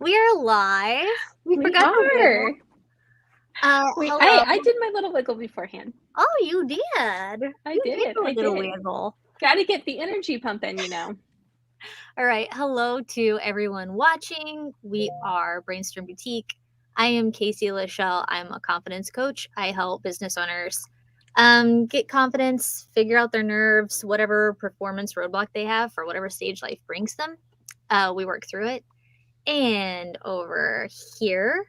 We are live. We forgot to wiggle. Hello. I did my little wiggle beforehand. Oh, you did. I did. A little wiggle. Got to get the energy pumping, you know. All right. Hello to everyone watching. We are Brainstorm Boutique. I am Kasie Lachelle. I'm a confidence coach. I help business owners get confidence, figure out their nerves, whatever performance roadblock they have for whatever stage life brings them. We work through it. And over here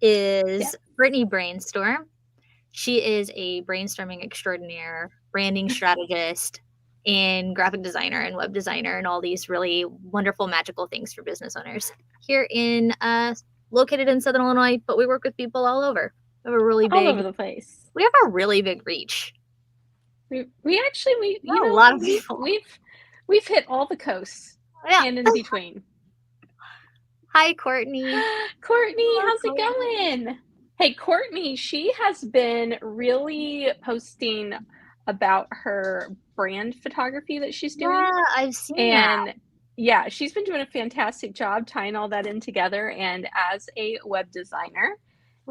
is Britni Brainstorm. She is a brainstorming extraordinaire, branding strategist, and graphic designer and web designer and all these really wonderful, magical things for business owners here located in Southern Illinois, but we work with people all over. We have a really big, all over the place. We have a really big reach. We a lot of people. We've hit all the coasts and in between. Hi, Courtney. Courtney, how's it going? Hey, Courtney, she has been really posting about her brand photography that she's doing. Yeah, I've seen that. And yeah, she's been doing a fantastic job tying all that in together. And as a web designer,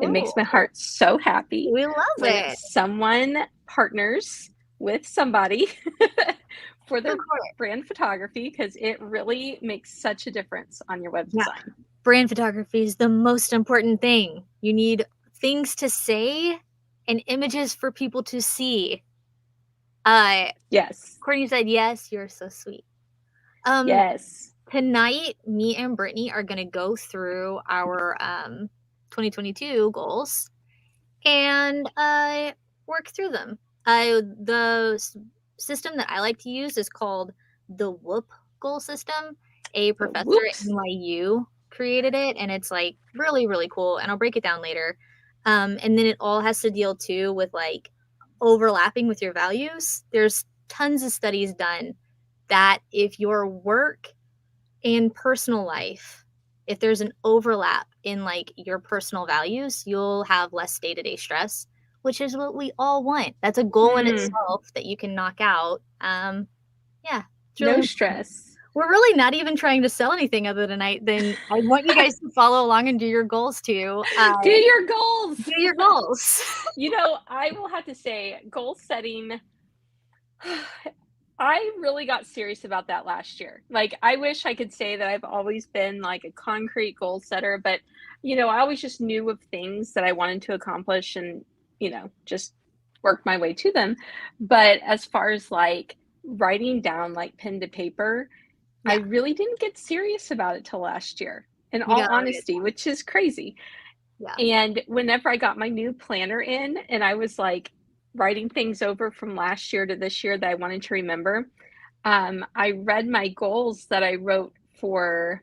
it makes my heart so happy. We love it. Someone partners with somebody for their brand photography, because it really makes such a difference on your web design. Brand photography is the most important thing. You need things to say and images for people to see. Yes. Courtney said, yes, you're so sweet. Yes. Tonight, me and Britni are going to go through our 2022 goals and work through them. The system that I like to use is called the Whoop goal system. A professor at NYU created it, and it's like really, really cool. And I'll break it down later. And then it all has to deal too with like overlapping with your values. There's tons of studies done that if your work and personal life, if there's an overlap in like your personal values, you'll have less day-to-day stress, which is what we all want. That's a goal in itself that you can knock out. No stress. We're really not even trying to sell anything other than I want you guys to follow along and do your goals too. Do your goals. Do your goals. You know, I will have to say, goal setting, I really got serious about that last year. Like, I wish I could say that I've always been like a concrete goal setter, but, you know, I always just knew of things that I wanted to accomplish and, you know, just work my way to them. But as far as like writing down like pen to paper, I really didn't get serious about it till last year, in all honesty, which is crazy. Yeah. And whenever I got my new planner in and I was like writing things over from last year to this year that I wanted to remember, I read my goals that I wrote for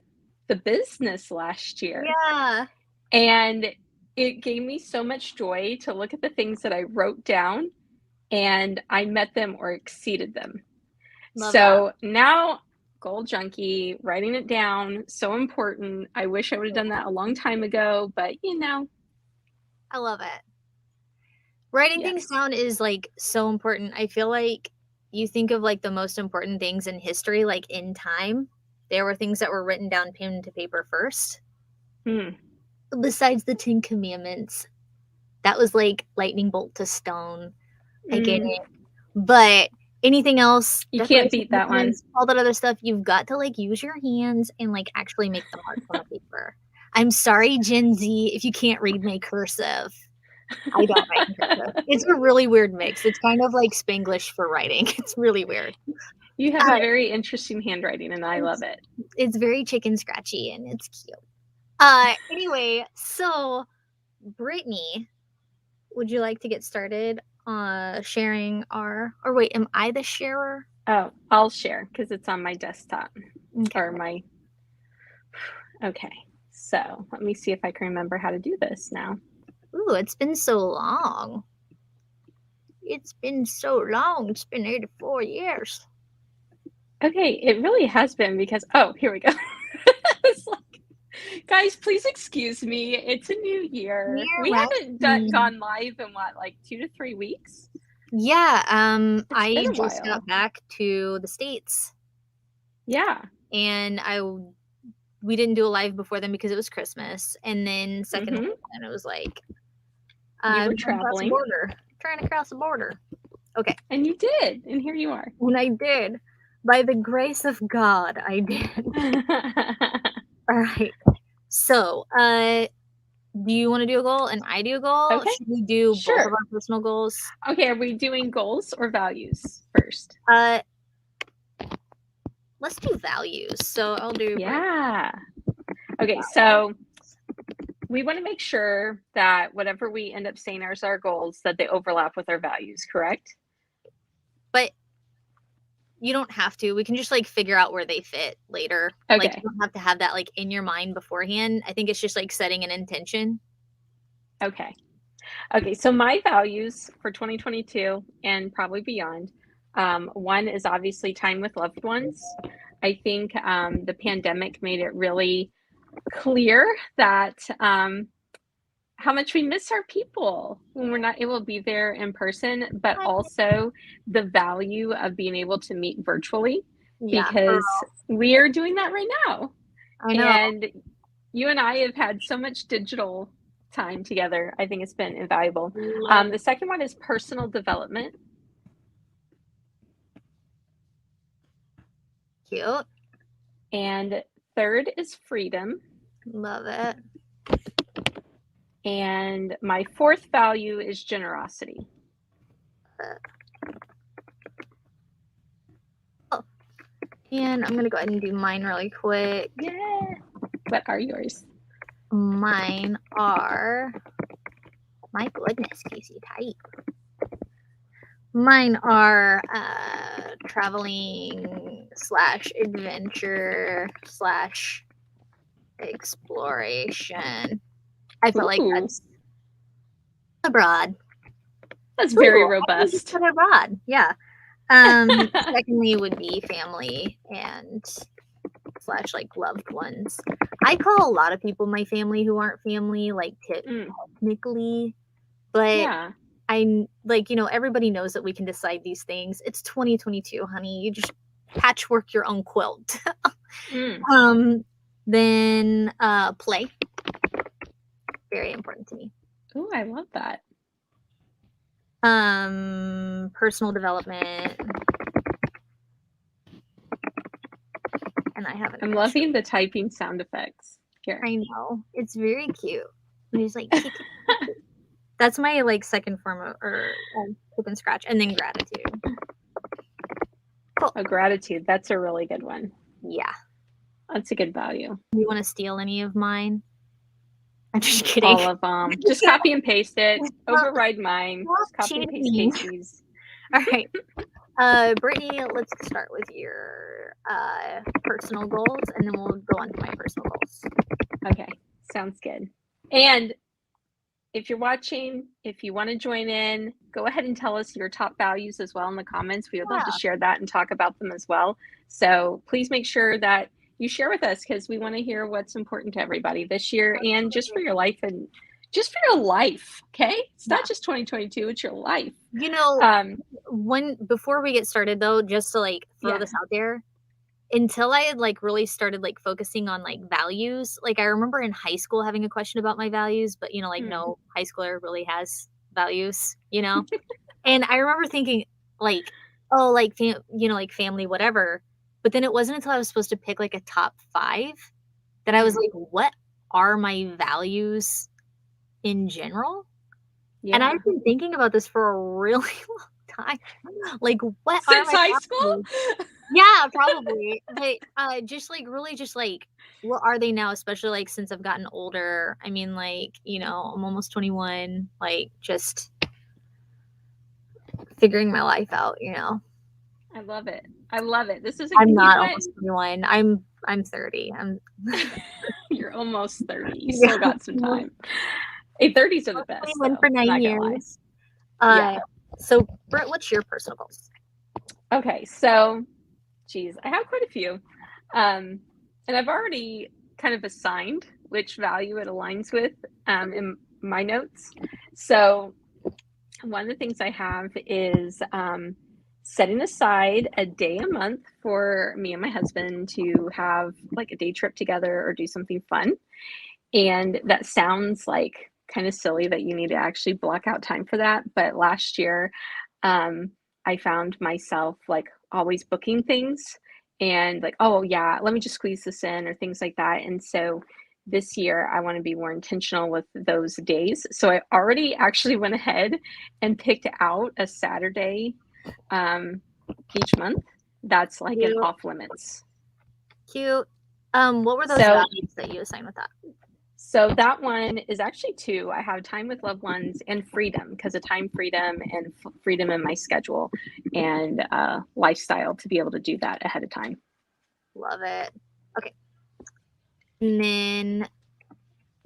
the business last year. Yeah. And it gave me so much joy to look at the things that I wrote down and I met them or exceeded them. Now, goal junkie, writing it down, so important. I wish I would have done that a long time ago, but you know. I love it. Writing things down is like so important. I feel like you think of like the most important things in history, like in time, there were things that were written down pen to paper first. Besides the 10 Commandments, that was like lightning bolt to stone. I get it. But anything else, you can't beat that one. All that other stuff, you've got to like use your hands and like actually make the mark on the paper. I'm sorry, Gen Z, if you can't read my cursive. I don't write cursive. It's a really weird mix. It's kind of like Spanglish for writing. It's really weird. You have a very interesting handwriting, and I love it. It's very chicken scratchy, and it's cute. Anyway, so Britni, would you like to get started sharing or wait, am I the sharer? Oh, I'll share because it's on my desktop okay, so let me see if I can remember how to do this now. Ooh, it's been so long. It's been 84 years. Okay, it really has been because here we go. It's like, guys, please excuse me. It's a new year. We haven't gone live in like 2 to 3 weeks. Yeah, I just got back to the States. Yeah. And I we didn't do a live before then because it was Christmas. And then second Mm-hmm. and it was like, You were I'm trying to cross the traveling. border. Trying to cross the border. Okay. And you did. And here you are. And I did. By the grace of God, I did. All right. So, do you want to do a goal and I do a goal? Okay. Should we do both of Sure. our personal goals? Okay, are we doing goals or values first? Let's do values. So I'll do. Yeah. Okay, so we want to make sure that whatever we end up saying as our goals, that they overlap with our values, correct? But you don't have to. We can just like figure out where they fit later. Like Okay. you don't have to have that like in your mind beforehand. I think it's just like setting an intention. Okay. Okay, so my values for 2022 and probably beyond, one is obviously time with loved ones. I think the pandemic made it really clear that how much we miss our people when we're not able to be there in person, but also the value of being able to meet virtually, because we are doing that right now. I know. And you and I have had so much digital time together. I think it's been invaluable. The second one is personal development. Cute. And third is freedom. Love it. And my fourth value is generosity. Oh. And I'm going to go ahead and do mine really quick. Yeah. What are yours? Mine are, my goodness, Casey, tight. Mine are traveling / adventure / exploration. I feel like that's abroad. That's very robust. Abroad, yeah. Secondly would be family and / like loved ones. I call a lot of people my family who aren't family, like technically, but yeah. I like, you know, everybody knows that we can decide these things. It's 2022, honey. You just patchwork your own quilt. Then play. Very important to me. Oh, I love that. Personal development. And I haven't. I'm loving the typing sound effects. Here. I know. It's very cute. And he's like, that's my like second form of pick and scratch, and then gratitude. Cool. Oh, gratitude. That's a really good one. Yeah. That's a good value. You want to steal any of mine? I'm just kidding. All of them. Just copy and paste it. Override mine. Just copy and paste Casey's. All right. Brittany, let's start with your personal goals, and then we'll go on to my personal goals. Okay. Sounds good. And if you're watching, if you want to join in, go ahead and tell us your top values as well in the comments. We would love to share that and talk about them as well. So please make sure that you share with us, because we want to hear what's important to everybody this year and just for your life and just for your life. Okay. It's not just 2022, it's your life. You know, before we get started though, just to like throw this out there, until I had like really started like focusing on like values, like I remember in high school having a question about my values, but you know, like no high schooler really has values, you know? And I remember thinking like, oh, like, you know, like family, whatever. But then it wasn't until I was supposed to pick like a top 5 that I was like, what are my values in general? Yeah. And I've been thinking about this for a really long time. Like, what since are my high school? Yeah, probably. But just like really just like, what are they now, especially like since I've gotten older? I mean, like, you know, I'm almost 21, like just figuring my life out, you know. I love it. I love it. This is I'm not almost 21. I'm 30. You're almost 30. You still got some time. Hey, 30s are the best. 21 for 9 years. So Britt, what's your personal goals? Okay, so geez, I have quite a few. And I've already kind of assigned which value it aligns with in my notes. So one of the things I have is setting aside a day a month for me and my husband to have like a day trip together or do something fun. And that sounds like kind of silly that you need to actually block out time for that. But last year, I found myself like always booking things and like, oh, yeah, let me just squeeze this in or things like that. And so this year, I want to be more intentional with those days. So I already actually went ahead and picked out a Saturday each month that's like an Cute. off limits. Cute. What were those So values that you assigned with that? So that one is actually two. I have time with loved ones and freedom because of time freedom and freedom in my schedule and lifestyle to be able to do that ahead of time. Love it. Okay. And then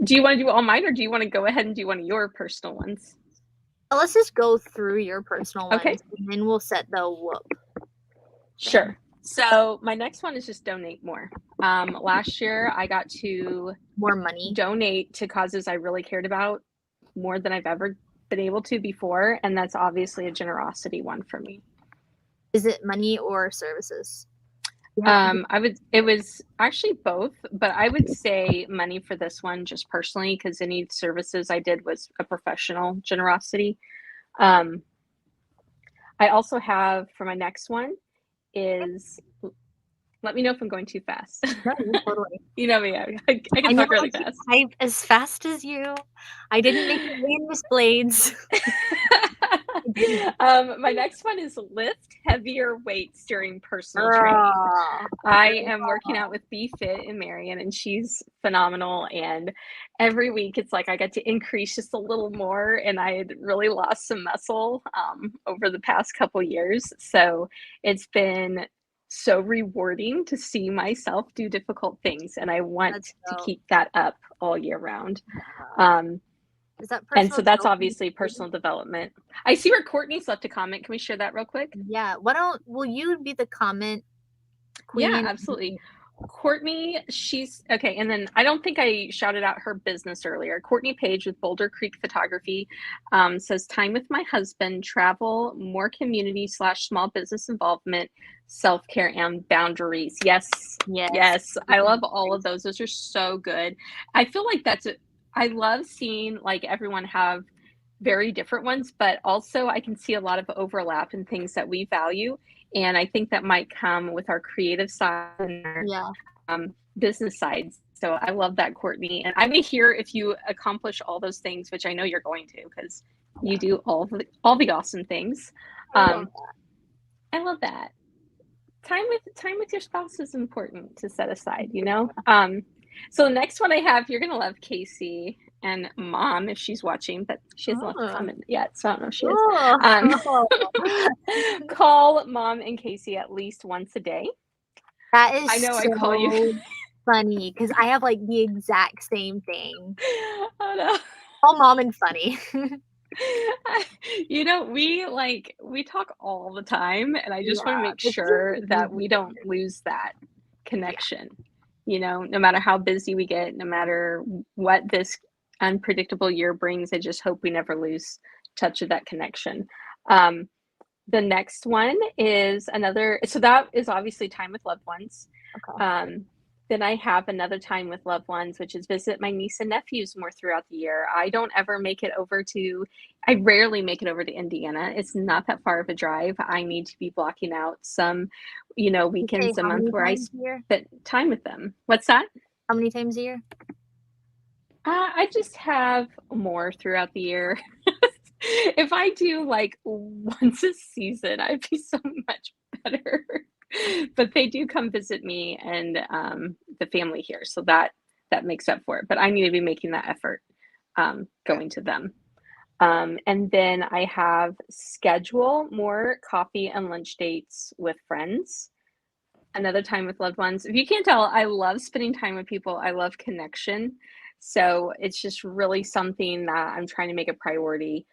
Do you want to do all mine or do you want to go ahead and do one of your personal ones? let's just go through your personal ones Okay. and then we'll set the whoop. Sure. So my next one is just donate more. Last year I got to More money. donate to causes I really cared about more than I've ever been able to before, and that's obviously a generosity one for me. Is it money or services? It was actually both, but I would say money for this one just personally because any services I did was a professional generosity. Um, I also have for my next one is let me know if I'm going too fast. No, totally. You know me, I can talk really fast. Type as fast as you. I didn't make it in Miss Blades. My next one is lift heavier weights during personal training. I am working out with BFit in Marion, and she's phenomenal. And every week, it's like I get to increase just a little more, and I had really lost some muscle over the past couple years. So it's been so rewarding to see myself do difficult things, and I want to keep that up all year round. Is that and so that's obviously personal development. I see where Courtney's left a comment. Can we share that real quick? Yeah. Will you be the comment queen? Yeah, absolutely. Courtney, she's okay. And then I don't think I shouted out her business earlier. Courtney Page with Boulder Creek Photography says time with my husband, travel, more community / small business involvement, self-care and boundaries. Yes. I love all of those. Those are so good. I feel like I love seeing like everyone have very different ones, but also I can see a lot of overlap in things that we value. And I think that might come with our creative side and our business sides. So I love that, Courtney. And I'm going to hear if you accomplish all those things, which I know you're going to because you do all the awesome things. I love that. Time with your spouse is important to set aside, you know? So the next one I have, you're going to love Kasie and Mom if she's watching, but she hasn't left a comment yet, so I don't know if she is. Call Mom and Kasie at least once a day. That is I know I call you funny because I have like the exact same thing. Oh no. Call Mom and funny. You know, we talk all the time, and I just want to make sure that we don't lose that connection. You know, no matter how busy we get, no matter what this unpredictable year brings, I just hope we never lose touch of that connection. The next one is so that is obviously time with loved ones. Okay. Then I have another time with loved ones, which is visit my niece and nephews more throughout the year. I rarely make it over to Indiana. It's not that far of a drive. I need to be blocking out some, weekends a month where I spend time with them. What's that? How many times a year? I just have more throughout the year. If I do like once a season, I'd be so much better. But they do come visit me and the family here, so that makes up for it. But I need to be making that effort going to them. And then I have schedule more coffee and lunch dates with friends. Another time with loved ones. If you can't tell, I love spending time with people. I love connection. So it's just really something that I'm trying to make a priority.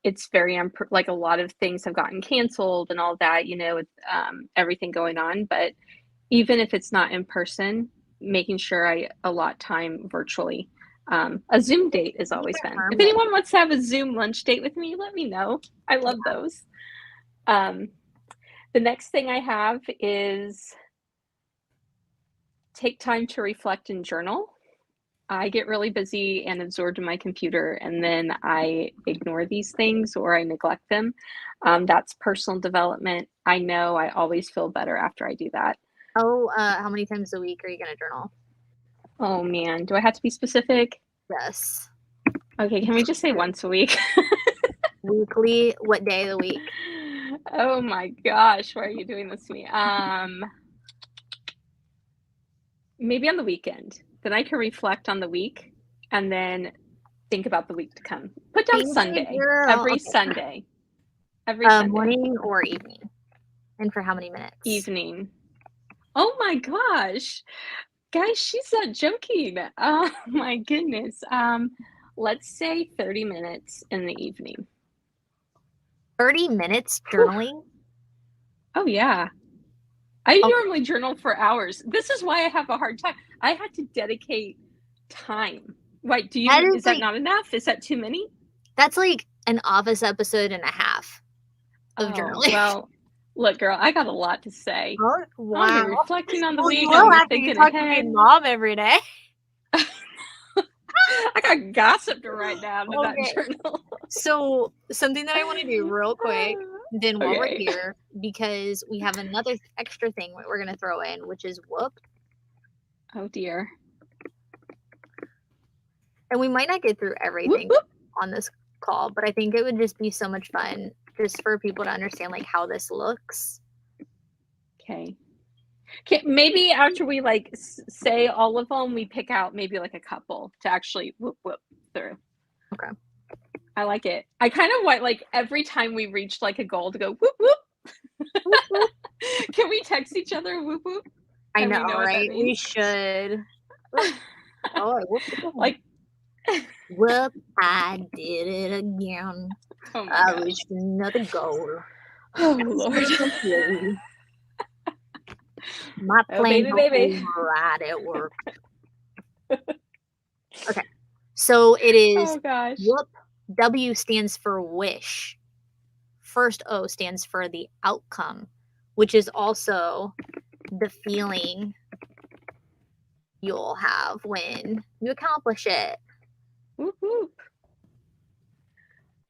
It's very like a lot of things have gotten canceled and all that, with everything going on. But even if it's not in person, making sure I allot time virtually. A Zoom date is always fun. If anyone wants to have a Zoom lunch date with me, let me know. I love those. Um, the next thing I have is take time to reflect and journal. I get really busy and absorbed in my computer, and then I ignore these things or I neglect them. That's personal development. I know I always feel better after I do that. Oh, how many times a week are you gonna journal? Oh man, do I have to be specific? Yes. Okay, can we just say once a week? Weekly? What day of the week? Oh my gosh, why are you doing this to me? Maybe on the weekend. Then I can reflect on the week and then think about the week to come. Put down Fancy Sunday. girl. Every Okay. Sunday. Every Sunday. Morning or evening? And for how many minutes? Evening. Oh my gosh. Guys, she's not joking. Oh my goodness. Let's say 30 minutes in the evening. 30 minutes Whew. journaling? Oh yeah. I Okay. normally journal for hours. This is why I have a hard time. I had to dedicate time. Right, is that not enough? Is that too many? That's like an Office episode and a half of Oh, journaling. well, look, girl, I got a lot to say. Oh, I'm wow. reflecting on the Well, you week. will I'm after you thinking talk to ahead. your mom every day. I got gossip to write down in that Okay. journal. So something that I want to do real quick, then while we're Okay. here, because we have another extra thing that we're going to throw in, which is whoop. Oh dear. And we might not get through everything Whoop, whoop. on this call, but I think it would just be so much fun just for people to understand like how this looks. Okay. Maybe after we like say all of them, we pick out maybe like a couple to actually whoop whoop through. Okay. I like it. I kind of want like every time we reach like a goal to go whoop whoop. Whoop, whoop. Can we text each other whoop whoop? I And know, we know right? what that We means? should. Oh, whoop, whoop. Like whoop, I did it again. oh my I gosh. reached another goal. Oh Lord. My Oh plan baby. right at work. Okay. So it is Oh gosh. whoop. W stands for wish. First O stands for the outcome, which is also the feeling you'll have when you accomplish it. Whoop whoop.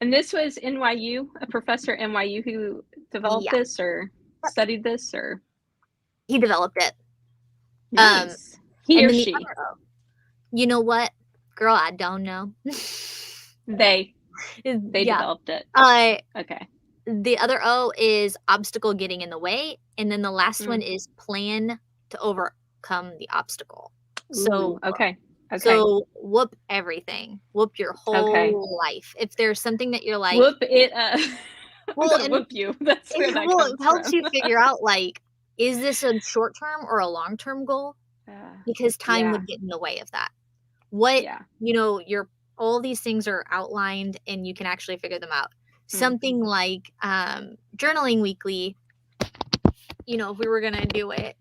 And this was NYU, a professor at NYU who developed Yeah. this or studied this or He developed it. nice. He and or then she. The other O, you know what? Girl, I don't know. They yeah. developed it. Okay. The other O is obstacle getting in the way, and then the last one is plan to overcome the obstacle. So okay. So whoop everything. Whoop your whole life. If there's something that you're like, whoop it. well, I'm gonna whoop you. That's where that comes it helps from. you figure out like, is this a short term or a long term goal? Because time would get in the way of that. What all these things are outlined and you can actually figure them out. Something like journaling weekly, if we were gonna do it,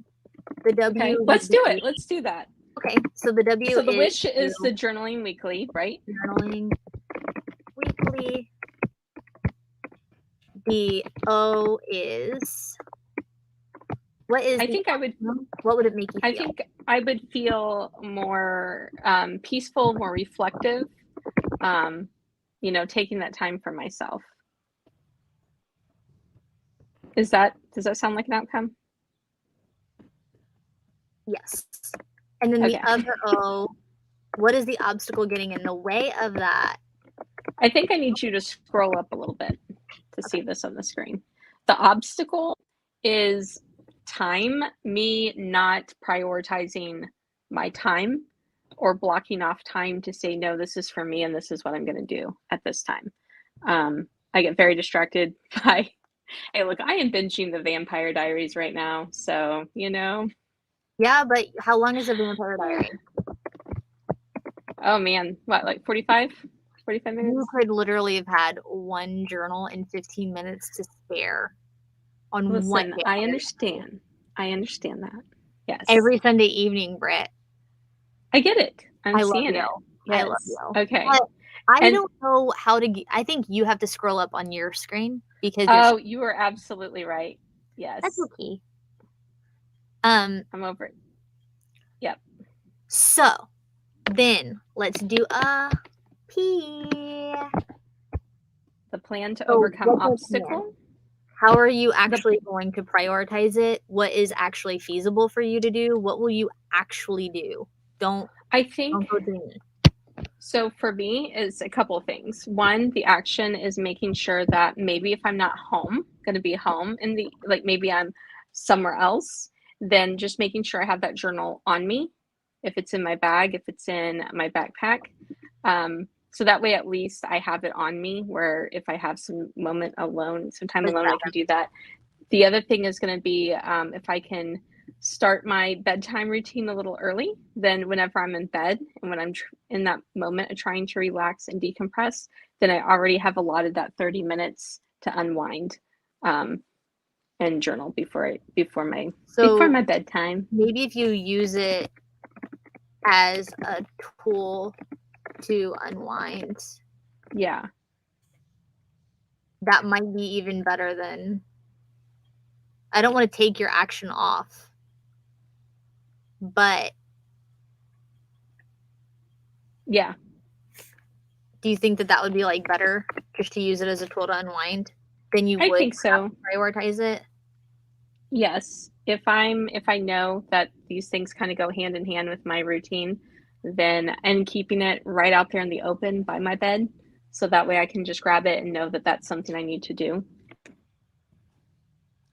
the W. Okay, let's do it. Let's do that. Okay, so the W. So the wish is the journaling weekly, right? Journaling weekly. The O is what is? What would it make you feel? I think I would feel more peaceful, more reflective. Taking that time for myself. Does that sound like an outcome? Yes. And then the other O, what is the obstacle getting in the way of that? I think I need you to scroll up a little bit to see this on the screen. The obstacle is time, me not prioritizing my time or blocking off time to say, no, this is for me and this is what I'm going to do at this time. I get very distracted by, hey, look, I am binging the Vampire Diaries right now. So, Yeah, but how long is a Vampire Diary? Oh man, what, like 45 minutes? You could literally have had one journal and 15 minutes to spare on one day. I understand. I understand that. Yes. Every Sunday evening, Britt. I get it. I love you. Yes. I love you. Okay. But I don't know how to. I think you have to scroll up on your screen. because you're Oh, you are absolutely right. that's Yes. okay. I'm over it. Yep. So then let's do a P. The plan to So overcome what's our plan? obstacle. How are you The actually going to prioritize it? What is actually feasible for you to do? What will you actually do? Don't I think don't go dreaming. so for me is a couple of things. One, the action is making sure that maybe if I'm not home, going to be home in the like maybe I'm somewhere else, then just making sure I have that journal on me. If it's in my bag, if it's in my backpack. So that way at least I have it on me where if I have some time What is alone, I can do that. The other thing is going to be if I can start my bedtime routine a little early, then whenever I'm in bed and when I'm in that moment of trying to relax and decompress, then I already have allotted that 30 minutes to unwind um, and journal before So my bedtime. maybe if you use it as a tool to unwind, Yeah. that might be even better than I don't want to take your action off, but Yeah. do you think that that would be like better just to use it as a tool to unwind than you I would think have so. to prioritize it? Yes. If I know that these things kind of go hand in hand with my routine, then and keeping it right out there in the open by my bed, so that way I can just grab it and know that that's something I need to do.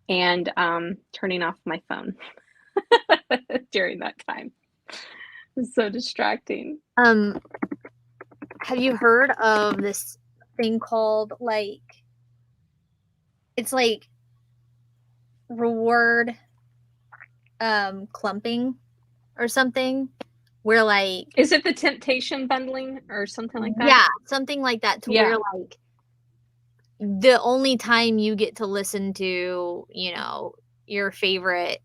And turning off my phone during that time. It's so distracting. Um, have you heard of this thing called like it's like reward clumping or something where like Is it the temptation bundling or something like that? yeah, something like that to where Yeah. like the only time you get to listen to, you know, your favorite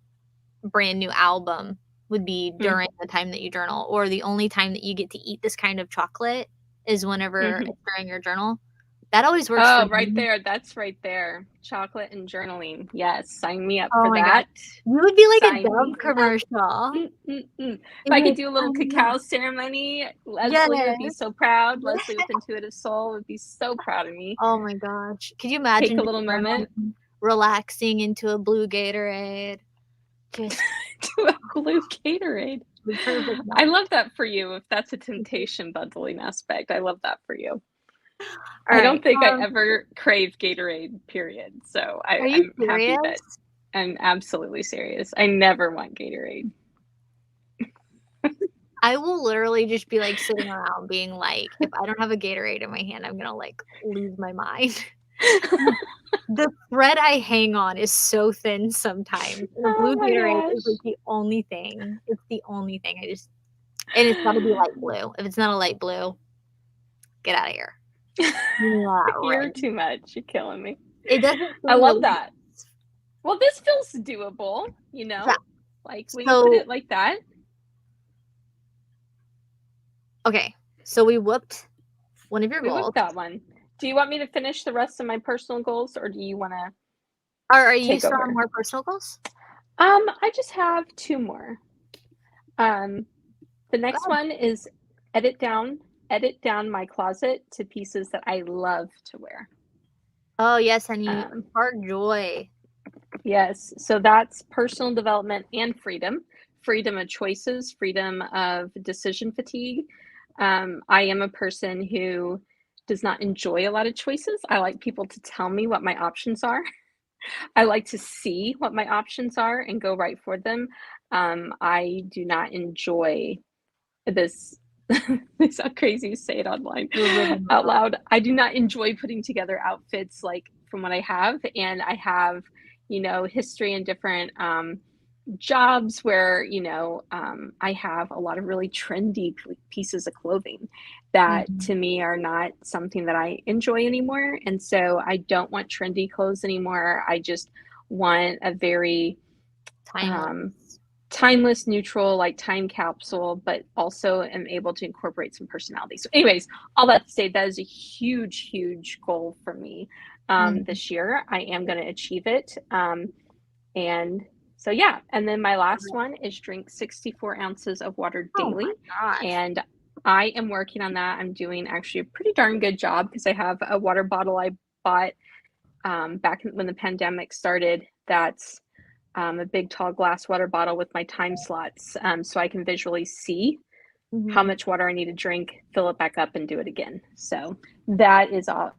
brand new album would be during the time that you journal, or the only time that you get to eat this kind of chocolate is whenever Mm-hmm. it's during your journal. That always works for Oh, right me. there. That's right there. Chocolate and journaling. Yes, sign me up Oh for my god. that. You would be like a Sign me Dove up. commercial. If You'd I be could like, do a little cacao ceremony, Leslie would be yes. so proud. Leslie with Intuitive Soul would be so proud of me. Oh my gosh. Could you Take imagine a just little moment relaxing into a blue Gatorade? Just to a blue Gatorade. the perfect I night. love that for you. If that's a temptation bundling aspect, I love that for you. All I right. don't think I ever crave Gatorade, period. So Are you I'm happy serious? that I'm absolutely serious. I never want Gatorade. I will literally just be like sitting around being like, if I don't have a Gatorade in my hand, I'm gonna like lose my mind. The thread I hang on is so thin sometimes. And a blue Oh my Gatorade is like gosh. the only thing. It's the only thing. And it's gotta be light blue. If it's not a light blue, get out of here. Not You're right. too much. You're killing me. It doesn't I seem love really that. Well, this feels doable, yeah. like when you put So it like that. okay. So we whooped one of your We whipped goals. that one. Do you want me to finish the rest of my personal goals or do you want to Are you take still on over? more personal goals? I just have two more. Um, the Go next ahead. one is edit down, edit down my closet to pieces that I love to wear. Oh yes, honey. Um, Spark joy. yes, so that's personal development and freedom, freedom of choices, freedom of decision fatigue. I am a person who does not enjoy a lot of choices. I like people to tell me what my options are. I like to see what my options are and go right for them. I do not enjoy this. It's so crazy to say it online You're living the out life. loud. I do not enjoy putting together outfits like from what I have, and I have, history in different jobs where I have a lot of really trendy pieces of clothing that Mhm. to me are not something that I enjoy anymore, and so I don't want trendy clothes anymore. I just want a very um, Timeless. timeless, neutral, like time capsule, but also am able to incorporate some personality. So, anyways, all that to say, that is a huge, huge goal for me. this year. I am going to achieve it. And so, yeah. And then my last one is drink 64 ounces of water Oh my daily. gosh. And I am working on that. I'm doing actually a pretty darn good job because I have a water bottle I bought back when the pandemic started. That's a big tall glass water bottle with my time slots, so I can visually see how much water I need to drink, fill it back up, and do it again. So that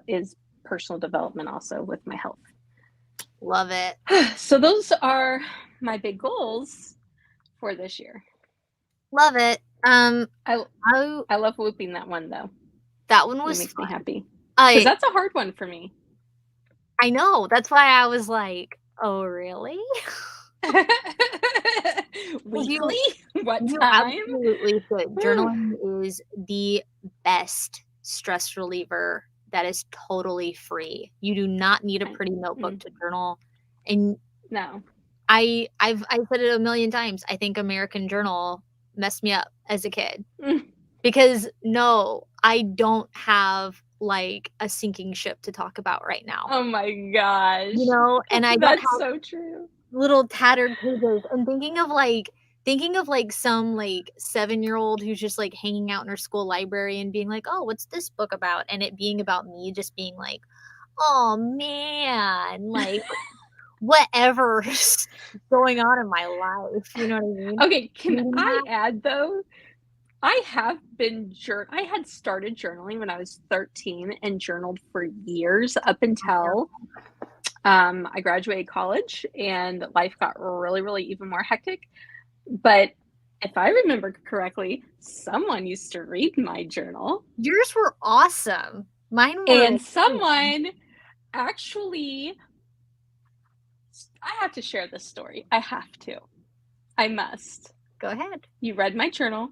is personal development also with my health. Love it. So those are my big goals for this year. Love it. I love whooping that one though. That one was It makes fun. me happy because that's a hard one for me. I know. That's why I was like, "Oh, really?" Weekly? What You time? absolutely should. Journaling is the best stress reliever that is totally free. You do not need a pretty notebook to journal, and No. I've said it a million times. I think American Journal messed me up as a kid because no, I don't have like a sinking ship to talk about right now. Oh my gosh. You know, and I don't That's have so true. little tattered pages. And thinking of like some like 7-year-old who's just like hanging out in her school library and being like, "Oh, what's this book about?" And it being about me, just being like, "Oh man, like whatever's going on in my life." You know what I mean? Okay, can I add though? I had started journaling when I was 13 and journaled for years up until I graduated college and life got really, really even more hectic. But if I remember correctly, someone used to read my journal. Yours were awesome. Mine were And someone actually, I have to share this story. I have to. I must. Go ahead. You read my journal.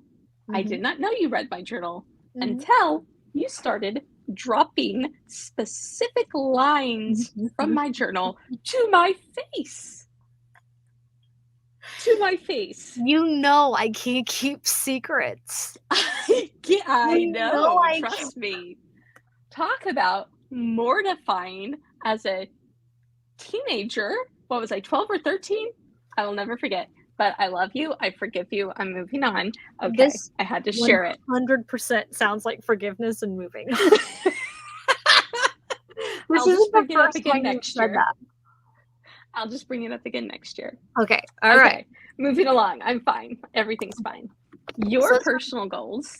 I did not know you read my journal until you started dropping specific lines from my journal to my face. To my face. You know I can't keep secrets. I know. Trust me. Talk about mortifying as a teenager. What was I, 12 or 13? I will never forget. But I love you. I forgive you. I'm moving on. Okay. I had to share it. 100% sounds like forgiveness and moving. I'll just bring it up again next year. I'll just bring it up again next year. Okay. All right. Moving along. I'm fine. Everything's fine. Your personal goals.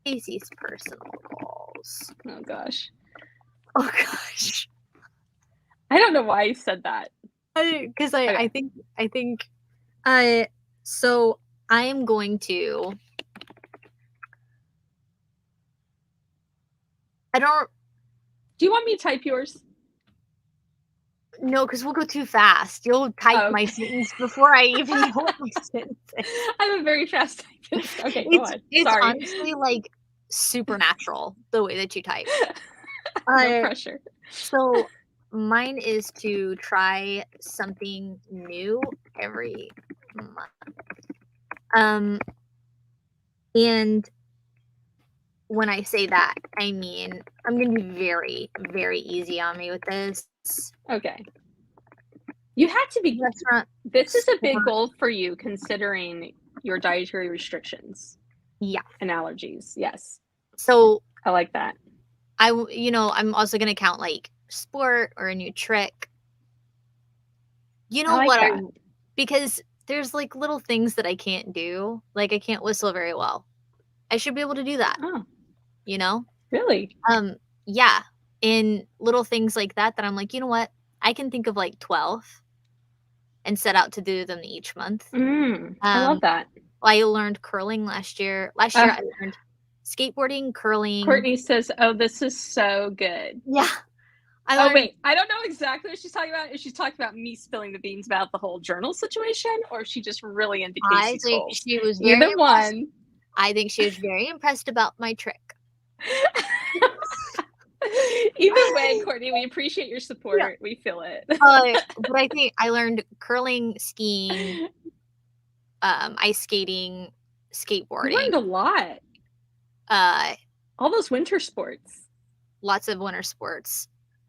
Casey's personal goals. Oh gosh. Oh gosh. I don't know why I said that. Because I think so I am going to Do you want me to type yours? No, because we'll go too fast. You'll type my sentence before I even know what my sentence is. I'm a very fast typist. Okay, go on. It's honestly like supernatural the way that you type. No pressure. So mine is to try something new every month. And when I say that, I mean I'm gonna be very, very easy on me with this. Okay. You had to be. This is a big goal for you, considering your dietary restrictions. Yeah. And allergies. Yes. So I like that. I'm also gonna count like sport or a new trick. You know what? Because there's like little things that I can't do. Like I can't whistle very well. I should be able to do that. Oh. You know? Really? Yeah. In little things like that I'm like, you know what? I can think of like 12 and set out to do them each month. I love that. I learned curling last year. Last year I learned skateboarding, curling. Courtney says, "Oh, this is so good." Yeah. Wait, I don't know exactly what she's talking about. Is she talking about me spilling the beans about the whole journal situation, or is she just really into Casey's goals? She was very Either one. I think she was very impressed about my trick. Either way, Courtney, we appreciate your support. Yeah. We feel it. But I think I learned curling, skiing, ice skating, skateboarding. You learned a lot. All those winter sports. Lots of winter sports.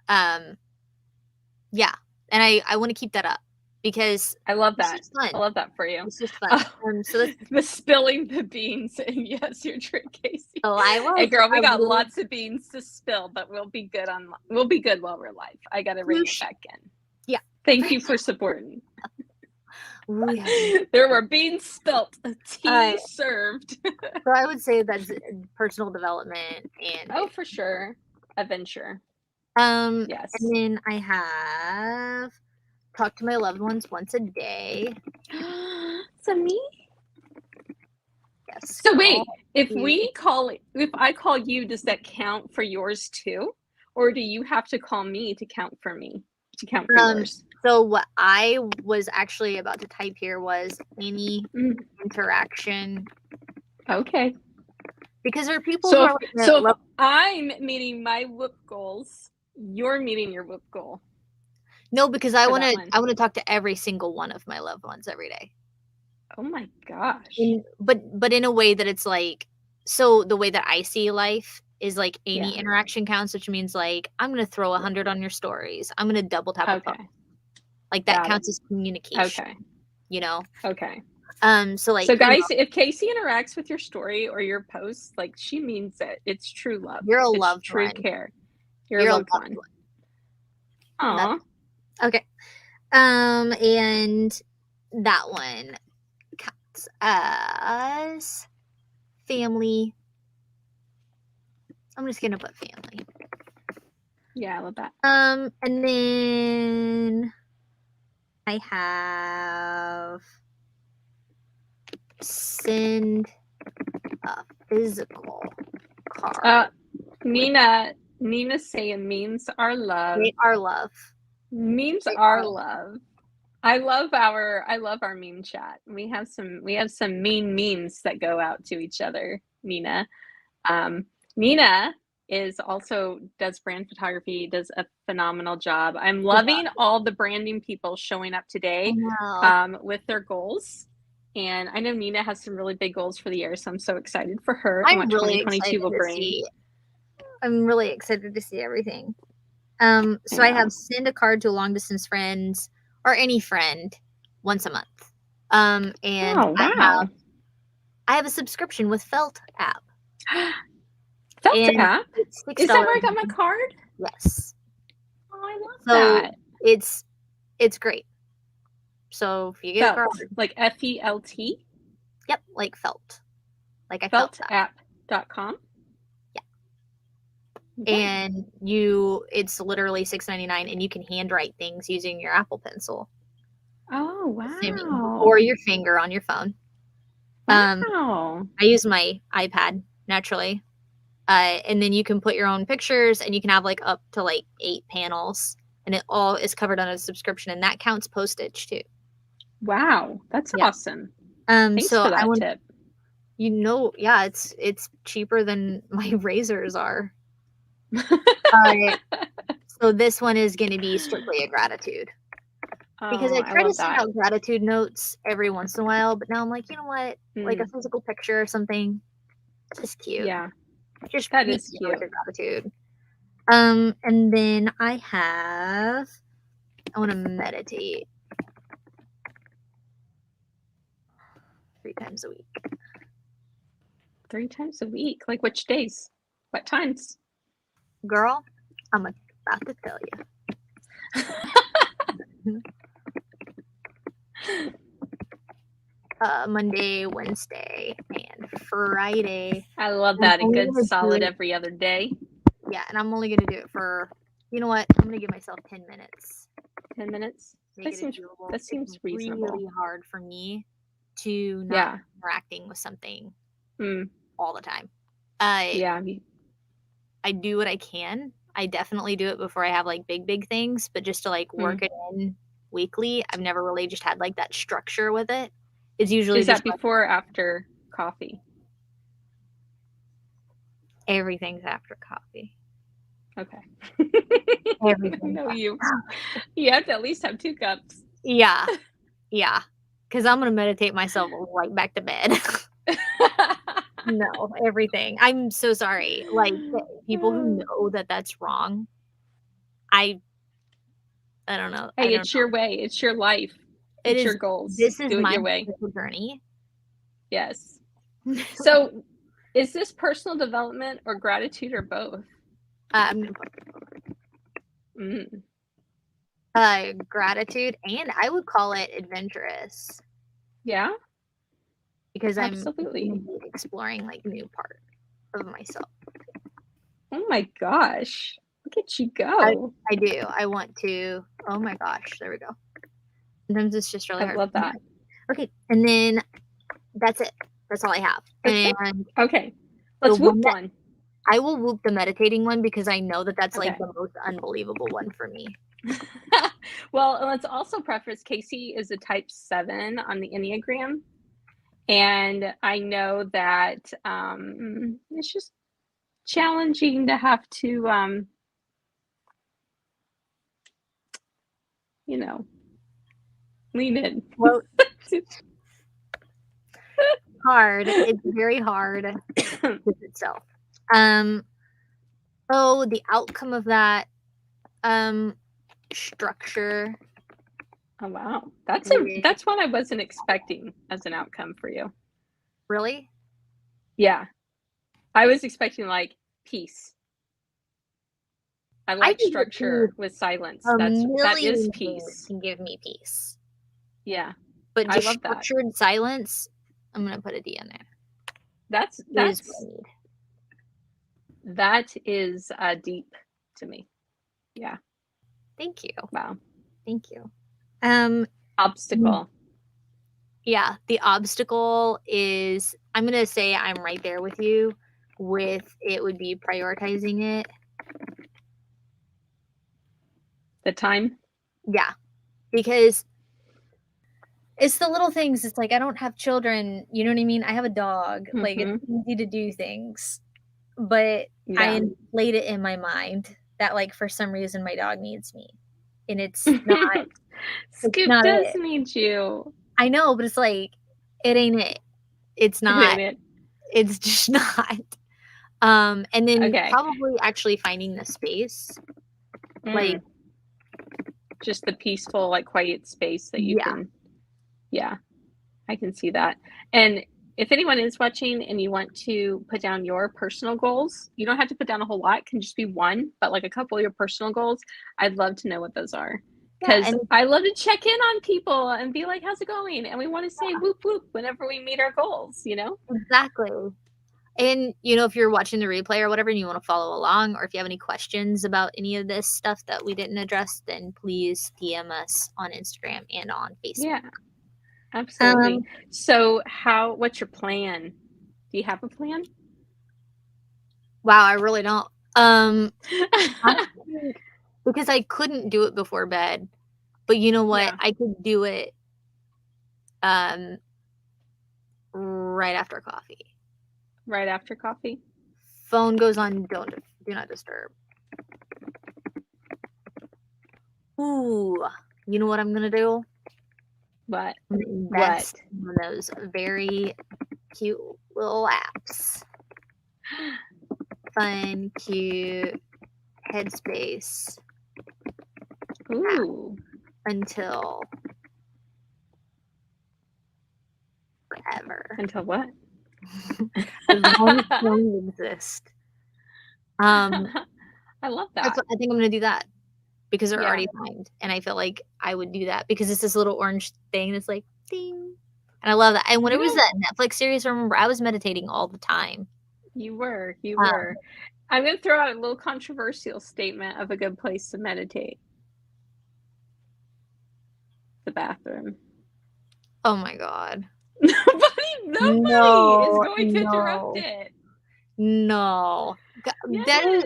And Yeah, and I want to keep that up because I love it's that. just fun. I love that for you. It's just fun. Oh, So that's the spilling the beans. Yes, you're true, Casey. oh, I Hey, was. girl, we I got really lots of beans to spill, but we'll be good while we're live. I got to rein it back in. yeah. Thank you for supporting. We have. There were beans spilt, tea Uh, served. so I would say that's personal development and Oh, for sure. Adventure. and Yes. then I have talked to my loved ones once a day. So me? Yes, So girl. wait, if I call you, does that count for yours too? Or do you have to call me to count for me, to count for yours? So what I was actually about to type here was any interaction Okay. because there are people who are like, So if I'm meeting my whoop goals, you're meeting your whoop goal. no, because I want to talk to every single one of my loved ones every day. Oh my gosh. But in a way that it's like, so the way that I see life is like any interaction counts, which means like I'm gonna throw 100 on your stories. I'm gonna double tap a post. Like that counts as communication. Okay. You know? Okay. So like, So guys, if Casey interacts with your story or your posts, like she means it. It's true love. You're a it's loved true one. care. You're a loved one. Aw. Okay. And that one counts as family. I'm just gonna put family. Yeah, I love that. And then I have send a physical card. Nina saying memes are love. They are love. Memes are love. I love our meme chat. We have some mean memes that go out to each other, Nina. Nina does brand photography, does a phenomenal job. I'm loving all the branding people showing up today with their goals. And I know Nina has some really big goals for the year, so I'm so excited for her and what 2022 will bring. I'm really excited to see everything. So I have send a card to a long distance friend or any friend once a month. And I have a subscription with Felt app. Felt app? Is that where I got my card? Yes. Oh, I love that. It's great. So if you get Felt, a card, like FELT? Yep, like Felt. Like I felt app.com. Yeah. And it's literally $6.99 and you can handwrite things using your Apple Pencil. Oh, wow. Or your finger on your phone. Wow. I use my iPad naturally. And then you can put your own pictures and you can have like up to like 8 panels and it all is covered on a subscription and that counts postage too. Wow, that's awesome. Thanks for that tip. It's cheaper than my razors are. So this one is going to be strictly a gratitude. Because I try to send out gratitude notes every once in a while, but now I'm like, you know what? Like a physical picture or something. Just cute. Yeah. Just that is cute. Like a gratitude. And then I want to meditate 3 times a week. 3 times a week? Like which days? What times? Girl, I'm about to tell you. Monday, Wednesday, and Friday. I love that. A good solid every other day. Yeah, and I'm only going to do it for, you know what? I'm going to give myself 10 minutes. 10 minutes? That seems reasonable. It's really hard for me to not interacting with something all the time. I do what I can. I definitely do it before I have like big things, but just to like work it in weekly, I've never really just had like that structure with it. It's usually Is that before or after coffee? Everything's after coffee. Okay. Everything. No, you have to at least have 2 cups. Yeah. Yeah. Because I'm going to meditate myself right back to bed. No, everything. I'm so sorry. Like, people who know that that's wrong, I I don't know. I Hey, don't it's know. your way. It's your life. It It's your is. goals. This is Do it my your way. spiritual journey. Yes. So, is this personal development or gratitude or both? I'm gonna put Mm, gratitude, and I would call it adventurous yeah, because I'm gonna absolutely. be exploring like new part of myself. Oh my gosh. Look at you I go. I do. I want to. Oh my gosh, there we go. Sometimes it's just really I hard. love that. Okay, and then that's it. That's all I have. That's it. And Okay. the Let's one whoop that one. I will whoop the meditating one because I know that that's like Okay. the most unbelievable one for me. Well, let's also preface Casey is a type 7 on the Enneagram. And I know that it's just challenging to have to, you know, lean in. Well, hard. It's very hard with itself. Um. Oh, the outcome of that structure. Oh wow, Is, that's one I wasn't expecting as an outcome for you. really? Yeah, I was expecting like peace. I I like think the structure peace, with silence. a That is million things peace. can give me peace, Yeah, but I just love that. structured silence. I'm gonna put a D in there. That's Is what I that's need. that is deep to me. Yeah. Thank you. Wow. Thank you. Um. Obstacle. Yeah, the obstacle is. I'm gonna say I'm right there with you. With it would be prioritizing it. The time. Yeah, because it's the little things. It's like I don't have children. You know what I mean? I have a dog. Like it's Mm-hmm. easy to do things, but I Yeah. inflate it in my mind that like for some reason my dog needs me, and it's not. It's Scoop not does it. need you. I know, but it's like it ain't it. It's It not. ain't it. It's just not. And then Okay. probably actually finding the space. Like, Mm. Just the peaceful, like quiet space that you yeah, can. Yeah, I can see that. And if anyone is watching and you want to put down your personal goals, you don't have to put down a whole lot, it can just be one, but like a couple of your personal goals, I'd love to know what those are. yeah, Because and I love to check in on people and be like, how's it going? And we want to say whoop whoop whenever we meet our goals, you know? exactly. And if you're watching the replay or whatever, and you want to follow along, or if you have any questions about any of this stuff that we didn't address, then please DM us on Instagram and on Facebook. Yeah, absolutely. Um, So what's your plan? Do you have a plan? wow, I really don't. I think because I couldn't do it before bed, but you know what? Yeah, I could do it um right after coffee. right after coffee. Phone goes on do not disturb. Ooh, you know what I'm gonna do? What? I'm gonna What? invest in one of those very cute little apps. Fun, cute, headspace app Ooh, until forever. until what? As long as phones exist. Um, I love that's that. what I think I'm gonna do that because they're Yeah. already timed, and I feel like I would do that because it's this little orange thing that's like ding, and I love that. And when You it was know, that Netflix series, I remember I was meditating all the time. you Um, were. I'm going to throw out a little controversial statement of a good place to meditate. The bathroom. oh my god, Nobody is no, going to interrupt no, it. no. That Yes.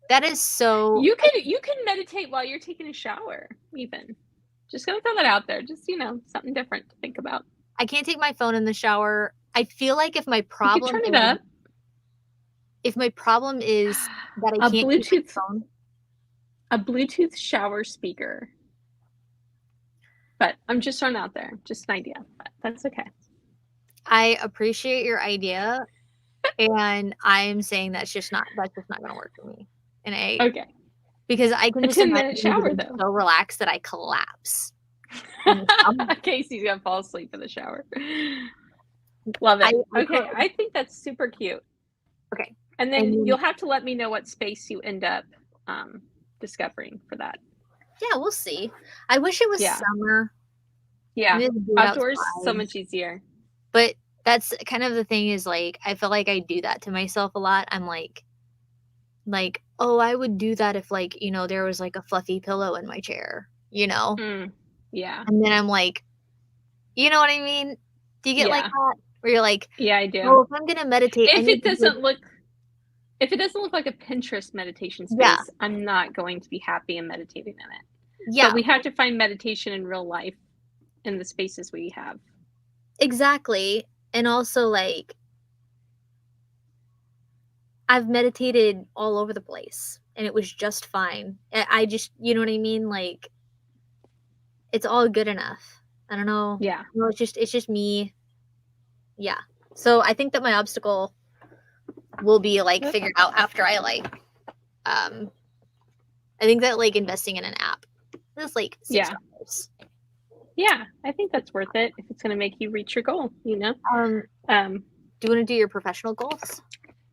that is so. You can meditate while you're taking a shower, even. Just gonna throw that out there. Just, something different to think about. I can't take my phone in the shower. I feel like You could turn it up. if my problem is that I A can't keep my Bluetooth phone. a Bluetooth shower speaker. But I'm just throwing out there. Just an idea. But that's okay. I appreciate your idea, and I'm saying that's just not gonna work for me. And I Okay. because I can A just imagine 10-minute me shower, getting though. so relaxed that I collapse. And Casey's gonna fall asleep in the shower. Love I it. Okay, could. I think that's super cute. Okay. And And then then, you'll have to let me know what space you end up discovering for that. yeah, we'll see. I wish it was Yeah. summer. Yeah. Maybe do it Outdoors, so outside. much easier. But that's kind of the thing is, like, I feel like I do that to myself a lot. I'm like, "Oh, I would do that if, like, there was, like, a fluffy pillow in my chair," you know? Mm, yeah. And then I'm like, you know what I mean? Do you get like Yeah. that? Where you're like, Yeah, I do. "Oh, if I'm gonna meditate, I If need it to do." doesn't look if it doesn't look like a Pinterest meditation Yeah, space, I'm not going to be happy in meditating in it. But yeah, we have to find meditation in real life in the spaces we have. exactly. And also, like, I've meditated all over the place, and it was just fine. I just, you know what I mean? Like, it's all good enough. I don't know. Yeah. No, it's just me. Yeah. So I think that my obstacle will be, like, Yep. figured out after um I think that, like, investing in an app is, like, Yeah. $6. Yeah. I think that's worth it if it's going to make you reach your goal, you know? Um, Um, do you wanna do your professional goals?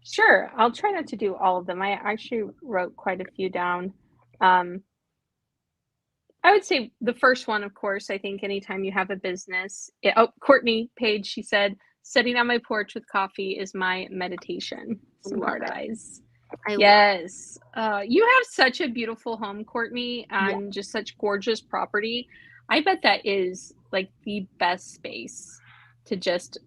sure. I'll try not to do all of them. I actually wrote quite a few down. Um, I would say the first one, of course, I think anytime you have a business. Oh, Courtney Page, she said, sitting on my porch with coffee is my meditation. Love Smart it. eyes. I love Yes. You have such a beautiful home, Courtney, Yeah. and just such gorgeous property. I bet that is like the best space to just,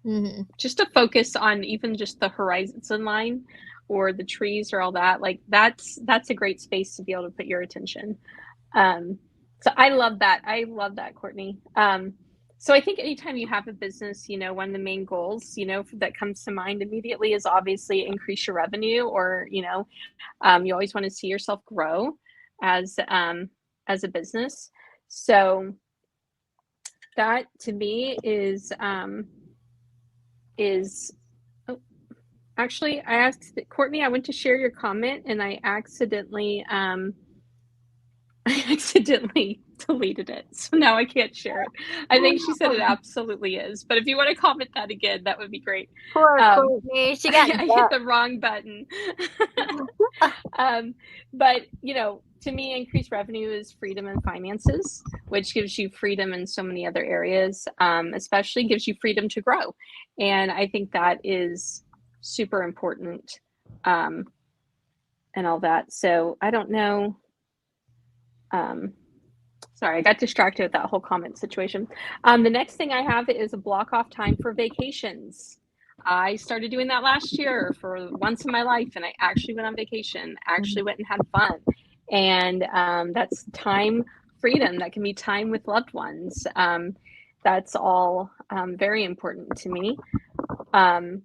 Mhm. just to focus on even just the horizon line or the trees or all that. Like that's a great space to be able to put your attention. Um, so I love that. I love that, Courtney. So I think anytime you have a business, one of the main goals, that comes to mind immediately is obviously increase your revenue, or you always want to see yourself grow as a business. So that to me is oh, actually I asked Courtney. I went to share your comment and I accidentally I accidentally deleted it, so now I can't share it. I think she said it absolutely is, but if you want to comment that again, that would be great. Poor Um, Courtney, she got I hit ducked. the wrong button. But to me, increased revenue is freedom in finances, which gives you freedom in so many other areas, especially gives you freedom to grow. And I think that is super important, um, and all that. So I don't know. Sorry, I got distracted with that whole comment situation. The next thing I have is a block off time for vacations. I started doing that last year for once in my life, and I actually went on vacation, actually went and had fun. And that's time freedom. That can be time with loved ones. That's all very important to me. And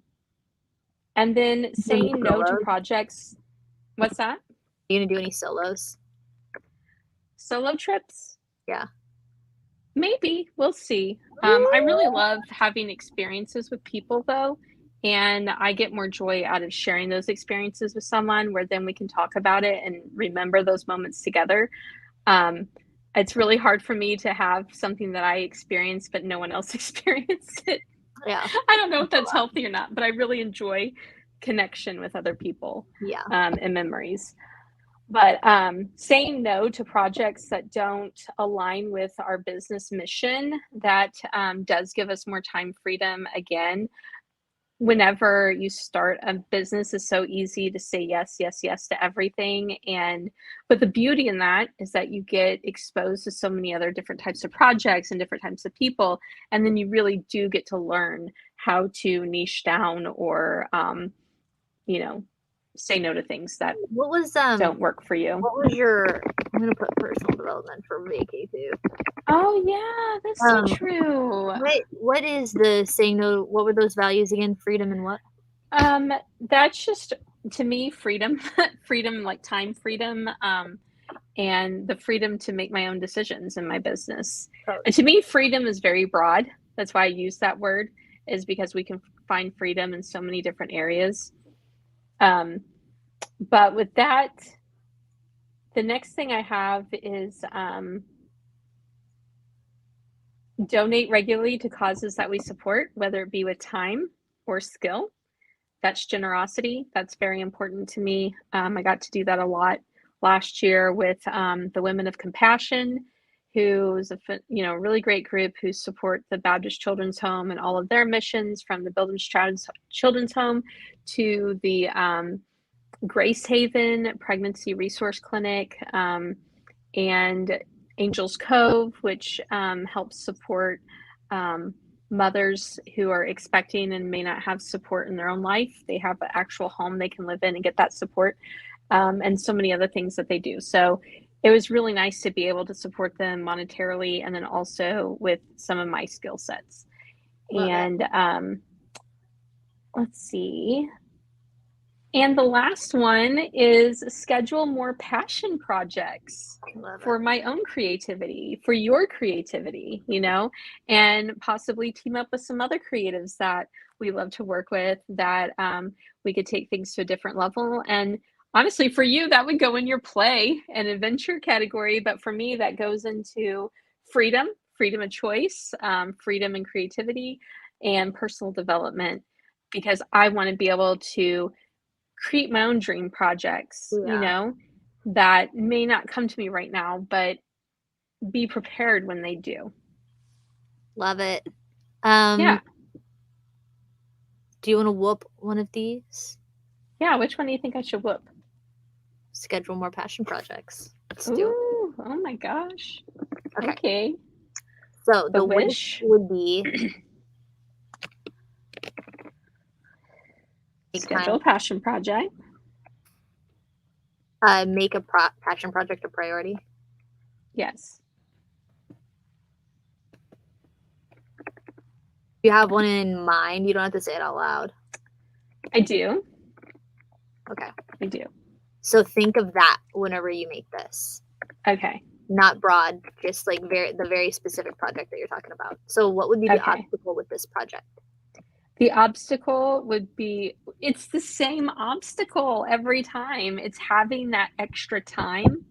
then Do any saying no to solos? projects. What's that? You gonna do any solos? Solo trips? Yeah. Maybe. We'll see. I really love having experiences with people, though, and I get more joy out of sharing those experiences with someone where then we can talk about it and remember those moments together. Um, it's really hard for me to have something that I experienced, but no one else experienced it. Yeah. I don't know if that's healthy or not, but I really enjoy connection with other people, Yeah. and memories. But saying no to projects that don't align with our business mission, that does give us more time freedom. Again, whenever you start a business, is so easy to say yes, yes, yes to everything. But the beauty in that is that you get exposed to so many other different types of projects and different types of people. And then you really do get to learn how to niche down, or, you know, say no to things that What was don't work for you. what was your I'm gonna put personal development for vacay too. Oh yeah, that's so Um true. what is the saying no, what were those values again? Freedom and what? That's just, to me, freedom, freedom, like time freedom, and the freedom to make my own decisions in my business. Oh, And to me, freedom is very broad. That's why I use that word, is because we can find freedom in so many different areas. Um, But with that, the next thing I have is donate regularly to causes that we support, whether it be with time or skill. That's generosity. That's very important to me. I got to do that a lot last year with the Women of Compassion, who's a really great group who support the Baptist Children's Home and all of their missions, from the Building Children's Home to the Grace Haven Pregnancy Resource Clinic, and Angels Cove, which helps support mothers who are expecting and may not have support in their own life. They have an actual home they can live in and get that support, and so many other things that they do. So it was really nice to be able to support them monetarily, and then also with some of my skill sets. Love it. And let's see. And the last one is schedule more passion projects for my own creativity, for your creativity, and possibly team up with some other creatives that we love to work with, that we could take things to a different level. And honestly, for you, that would go in your play and adventure category. But for me, that goes into freedom of choice, freedom and creativity, and personal development, because I want to be able to create my own dream projects, that may not come to me right now, but be prepared when they do. Love it. Yeah. Do you want to whoop one of these? Yeah, which one do you think I should whoop? Schedule more passion projects. Let's do it. Oh my gosh. Okay. So the wish would be schedule a passion project. Make a passion project a priority. Yes. You have one in mind? You don't have to say it out loud. I do. Okay. I do. So think of that whenever you make this. Okay. Not broad, just like the very specific project that you're talking about. So what would be the obstacle with this project? The obstacle would be, it's the same obstacle every time. It's having that extra time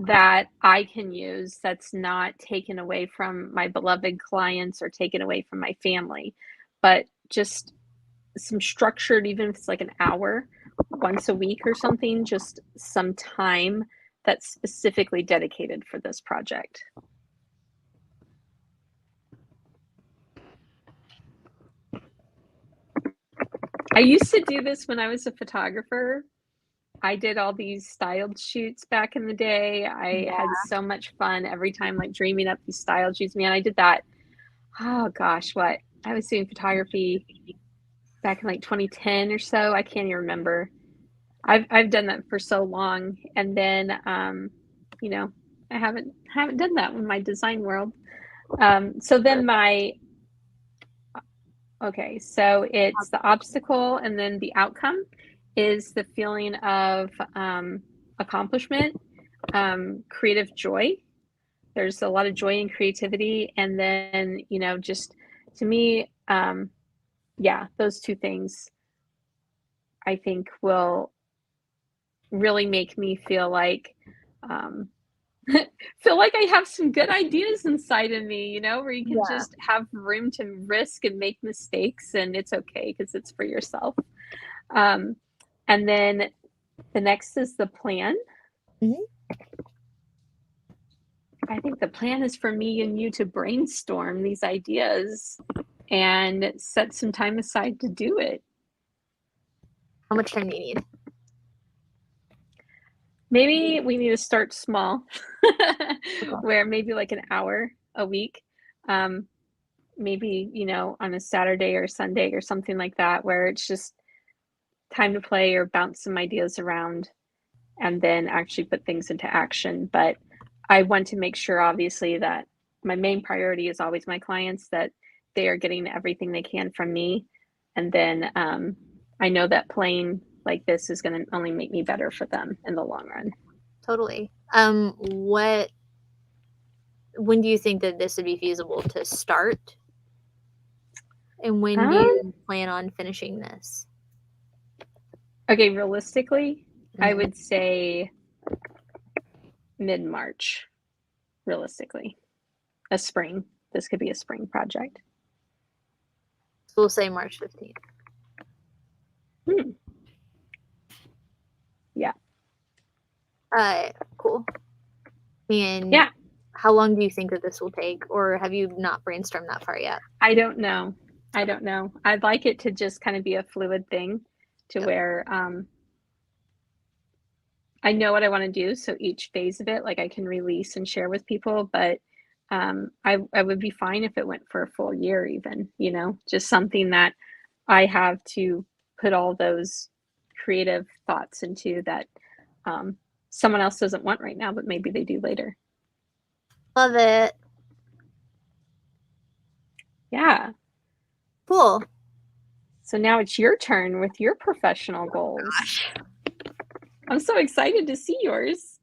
that I can use that's not taken away from my beloved clients or taken away from my family, but just some structured, even if it's like an hour once a week or something, just some time that's specifically dedicated for this project. I used to do this when I was a photographer. I did all these styled shoots back in the day. I had so much fun every time, like dreaming up these styled shoots. Man, I did that. Oh gosh, what? I was doing photography back in like 2010 or so. I can't even remember. I've done that for so long, and then I haven't done that in my design world. So then so it's the obstacle, and then the outcome is the feeling of accomplishment, creative joy. There's a lot of joy and creativity, and then just to me, those two things I think will really make me feel like I have some good ideas inside of me, where you can just have room to risk and make mistakes, and it's okay because it's for yourself. And then the next is the plan. Mm-hmm. I think the plan is for me and you to brainstorm these ideas and set some time aside to do it. How much time do you need? Maybe we need to start small, where maybe like an hour a week, maybe, on a Saturday or Sunday or something like that, where it's just time to play or bounce some ideas around and then actually put things into action. But I want to make sure, obviously, that my main priority is always my clients, that they are getting everything they can from me. And then I know that playing like this is going to only make me better for them in the long run. Totally. When do you think that this would be feasible to start? And when do you plan on finishing this? Okay, realistically, I would say mid-March, realistically. A spring. This could be a spring project. So we'll say March 15th. Yeah. Cool. And yeah, how long do you think that this will take, or have you not brainstormed that far yet? I don't know. I'd like it to just kind of be a fluid thing to where I know what I want to do. So each phase of it, like I can release and share with people, but I would be fine if it went for a full year even, you know, just something that I have to put all those creative thoughts into that someone else doesn't want right now, but maybe they do later. Love it. Yeah. Cool. So now it's your turn with your professional goals. Gosh. I'm so excited to see yours.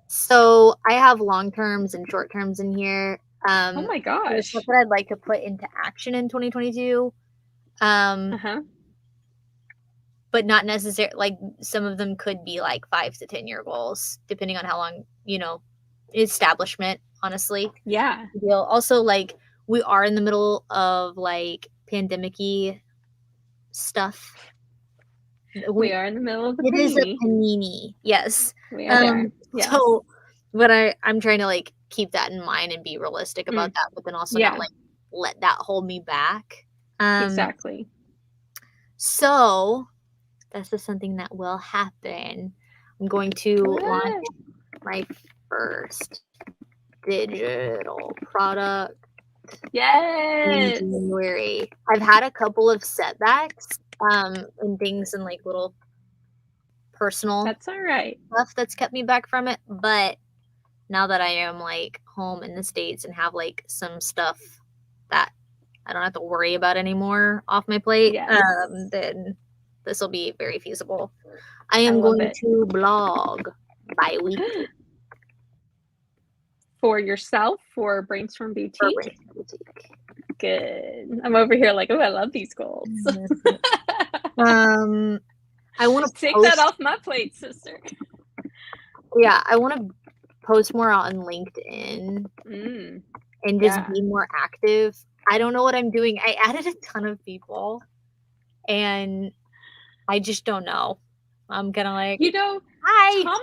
So I have long terms and short terms in here. Oh my gosh. Stuff that I'd like to put into action in 2022. But not necessarily, like some of them could be like 5 to 10 year goals, depending on how long, you know, establishment, honestly. Yeah. Also, like we are in the middle of like pandemic-y stuff. We are in the middle of the panini. It is a panini. Yes. We are there. Yes. So, but I'm trying to like keep that in mind and be realistic about that, but then also not like let that hold me back. Exactly. So that's just something that will happen. I'm going to launch my first digital product. Yes. In January. I've had a couple of setbacks and things and like little personal That's all right stuff that's kept me back from it, but now that I am like home in the States and have like some stuff that I don't have to worry about anymore off my plate, then this will be very feasible. I am going to blog bi-weekly. For yourself, for Brainstorm Boutique? Good. I'm over here like, oh, I love these goals. I want to take that off my plate, sister. Yeah, I want to post more on LinkedIn and just be more active. I don't know what I'm doing. I added a ton of people and I just don't know. I'm gonna like, you know, hi, Tom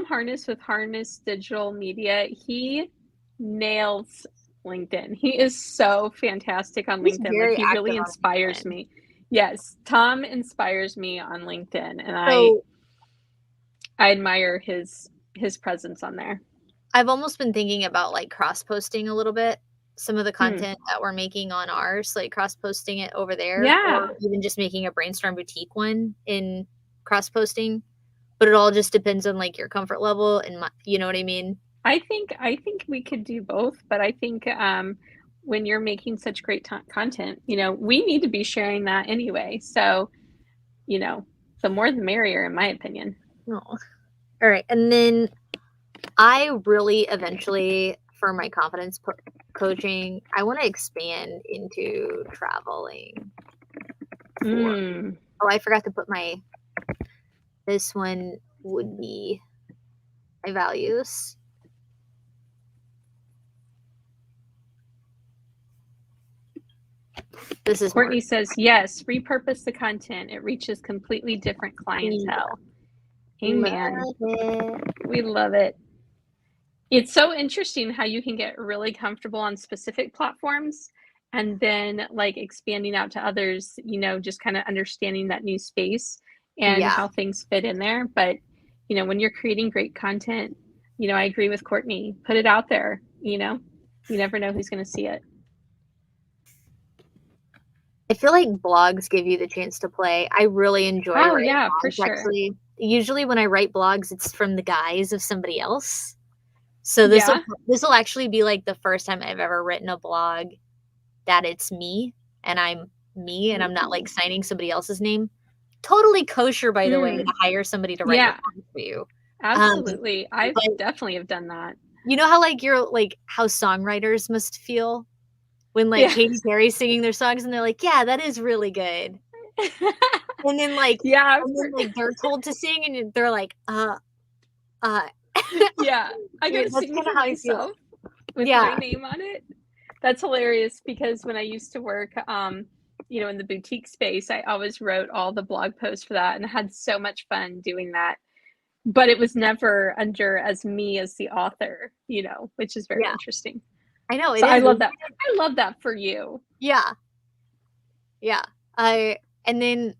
Harness with Harness Digital Media, he nails LinkedIn. He is so fantastic on LinkedIn. Like he really inspires me. Yes, Tom inspires me on LinkedIn, and I admire his presence on there. I've almost been thinking about like cross posting a little bit. Some of the content that we're making on ours, like cross posting it over there, or even just making a Brainstorm Boutique one in cross posting. But it all just depends on like your comfort level and you know what I mean? I think we could do both, but I think when you're making such great content, you know, we need to be sharing that anyway. So, you know, the more the merrier, in my opinion. Oh. All right. And then I really eventually, for my confidence coaching, I want to expand into traveling. Oh, I forgot to put this one would be my values. This is Courtney says, yes, repurpose the content. It reaches completely different clientele. Amen. We love it. It's so interesting how you can get really comfortable on specific platforms and then like expanding out to others, you know, just kind of understanding that new space and how things fit in there. But, you know, when you're creating great content, you know, I agree with Courtney, put it out there, you know, you never know who's going to see it. I feel like blogs give you the chance to play. I really enjoy writing blogs, for sure. Actually. Usually when I write blogs, it's from the guise of somebody else. So this will actually be like the first time I've ever written a blog that it's me and I'm me and I'm not like signing somebody else's name. Totally kosher, by the way, to hire somebody to write your blog for you. Absolutely. I definitely have done that. You know how like you're like how songwriters must feel when like Katy Perry's singing their songs and they're like, yeah, that is really good. and then, like Yeah, they're told to sing, and they're like, uh. yeah. I gotta That's sing kinda for how I feel. myself with Yeah, my name on it. That's hilarious because when I used to work, in the boutique space, I always wrote all the blog posts for that and had so much fun doing that. But it was never under as me as the author, which is very yeah. interesting. I know, it So I is, love isn't that. it? I love that for you. Yeah, yeah. I and then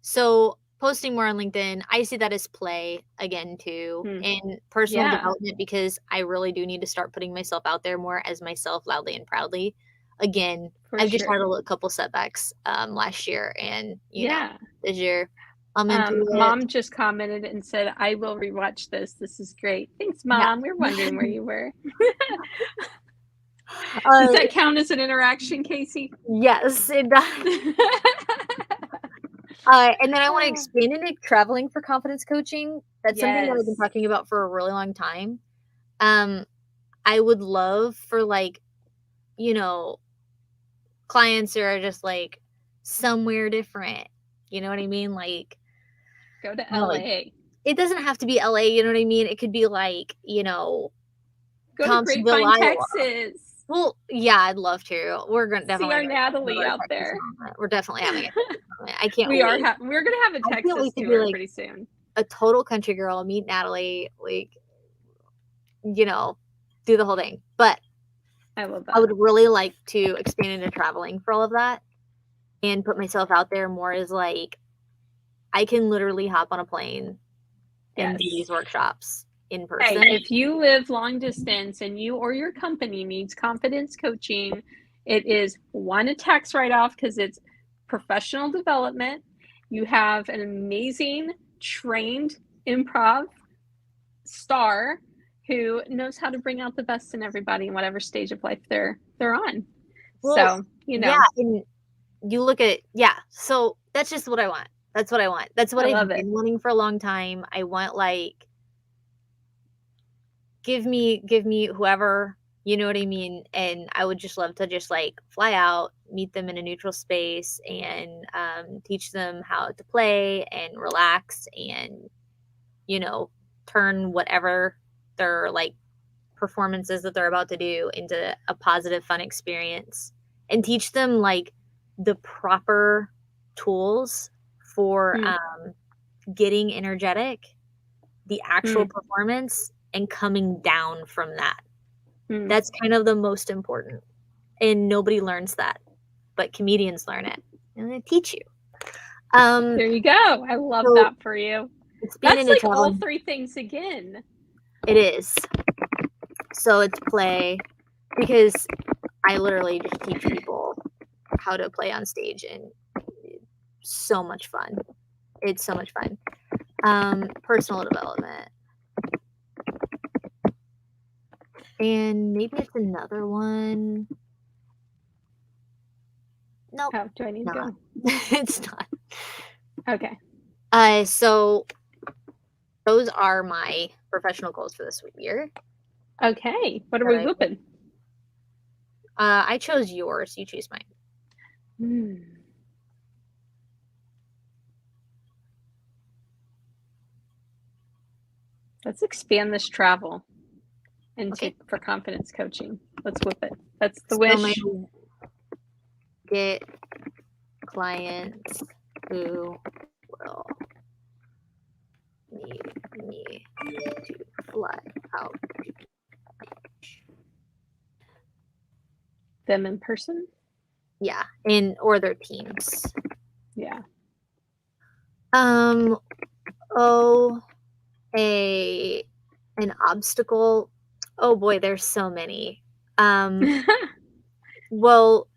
so posting more on LinkedIn, I see that as play again too, Hmm. and personal Yeah, development because I really do need to start putting myself out there more as myself loudly and proudly. Again, for I've just had sure. couple setbacks, last year and, Yeah. this year I'm into it. Mom just commented and said, "I will rewatch this. This is great." Thanks, Yeah. Mom. We're wondering where you were. Does Uh, that count as an interaction, Casey? yes, it does. And then I wanna expand into traveling for confidence coaching. That's something that I've been Yes. talking about for a really long time. Um, I would love for, you know, clients who are just, somewhere different, you know what I mean? Go to Kinda like LA. it doesn't have to be LA, you know what I mean? It could be, Go to Thompsonville, Grapevine, Iowa. Texas. Well, yeah, I'd love to. We're gonna See definitely our gonna have Natalie another out Texas there. moment. We're definitely having a Texas moment. I can't wait. We're gonna have a I can't Texas wait to be, tour pretty soon. a total country girl, meet Natalie, you know, do the whole thing. But I love I that. would really like to expand into traveling for all of that and put myself out there more as, I can literally hop on a plane and do these Yes. workshops in Hey, person. if you live long distance and you or your company needs confidence coaching, it is one, a tax write off because it's professional development. You have an amazing trained improv star who knows how to bring out the best in everybody in whatever stage of life they're on. Well, So, yeah, and you look at yeah, so that's just what I want. That's what I want. That's what I I've love it. been wanting for a long time. I want, give me whoever, you know what I mean? And I would just love to just, fly out, meet them in a neutral space, and, teach them how to play and relax and, you know, turn whatever their, performances that they're about to do into a positive, fun experience, and teach them, the proper tools for, Mm, getting energetic, the actual mm, performance, and coming down from that. mm. That's kind of the most important, and nobody learns that, but comedians learn it, and they teach you. Um, There you go. I love so that for you. expanding That's into like all traveling, three things again. it is. So it's play because I literally just teach people how to play on stage, and it's so much fun. It's so much fun. Personal development. And maybe it's another one. Nope, Oh, do I need to not. go? It's not. Okay. So those are my professional goals for this year. Okay. What are That we whooping? I chose yours. You choose mine. Hmm. Let's expand this travel into Okay. for confidence coaching. Let's whoop it. That's the So my wish. get clients who will need me to fly out. Them in person. Yeah, and or their teams. Yeah. Um. Oh, a an obstacle. Oh boy, there's so many. Um. Well,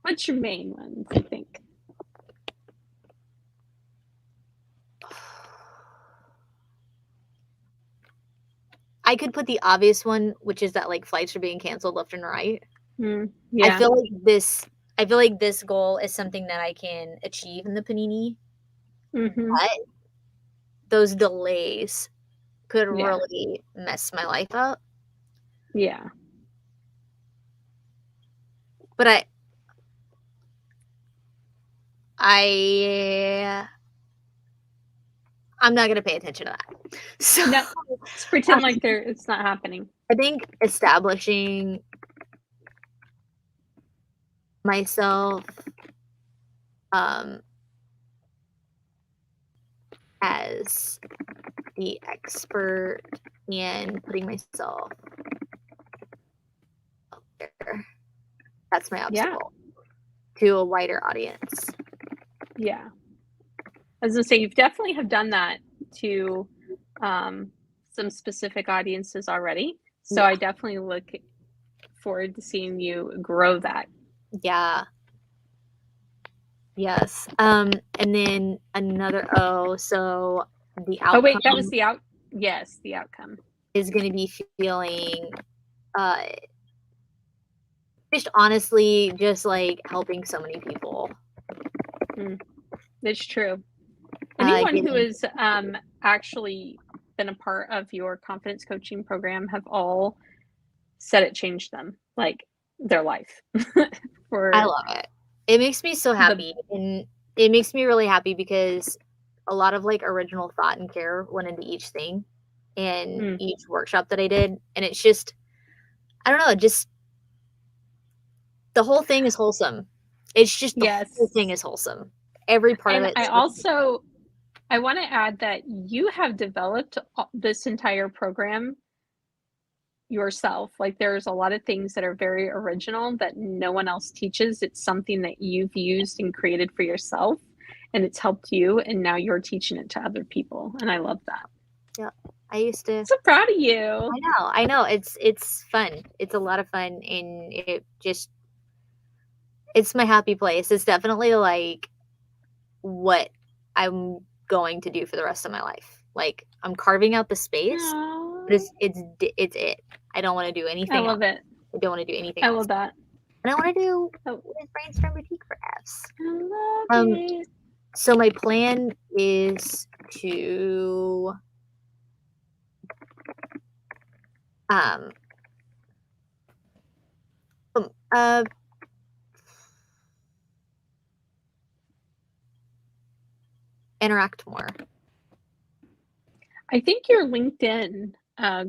What's your main ones, I think? I could put the obvious one, which is that flights are being canceled left and right. I Yeah. feel like this. I feel like this goal is something that I can achieve in the panini, Hmm. but those delays could Yeah. really mess my life up. Yeah. But I I'm not gonna pay attention to that. So No, just pretend like it's not happening. I think establishing myself as the expert and putting myself out there. That's my obstacle to a wider audience. Yeah. I was gonna say, you definitely have done that to some specific audiences already. So I definitely look forward to seeing you grow that. Yeah. Yes. And then another so the outcome. Oh wait, that was the outcome is going to be feeling just honestly just like helping so many people. It's true. Anyone who has actually been a part of your confidence coaching program have all said it changed them, like their life. I love it. It makes me so happy, and it makes me really happy because a lot of like original thought and care went into each thing and each workshop that I did, and it's just, I don't know, just the whole thing is wholesome. It's just the whole thing is wholesome. Every part of it. I want to add that you have developed this entire program yourself. Like, there's a lot of things that are very original that no one else teaches. It's something that you've used and created for yourself, and it's helped you, and now you're teaching it to other people, and I love that. Yeah, I used to. I'm so proud of you. I know. It's fun. It's a lot of fun, and it's my happy place. It's definitely like what I'm going to do for the rest of my life. Like, I'm carving out the space, but it's it. I don't want to do anything. I love it. I don't want to do anything. I love that. And I want to do with Brainstorm Boutique for Fs. I love it. So my plan is to interact more. I think your LinkedIn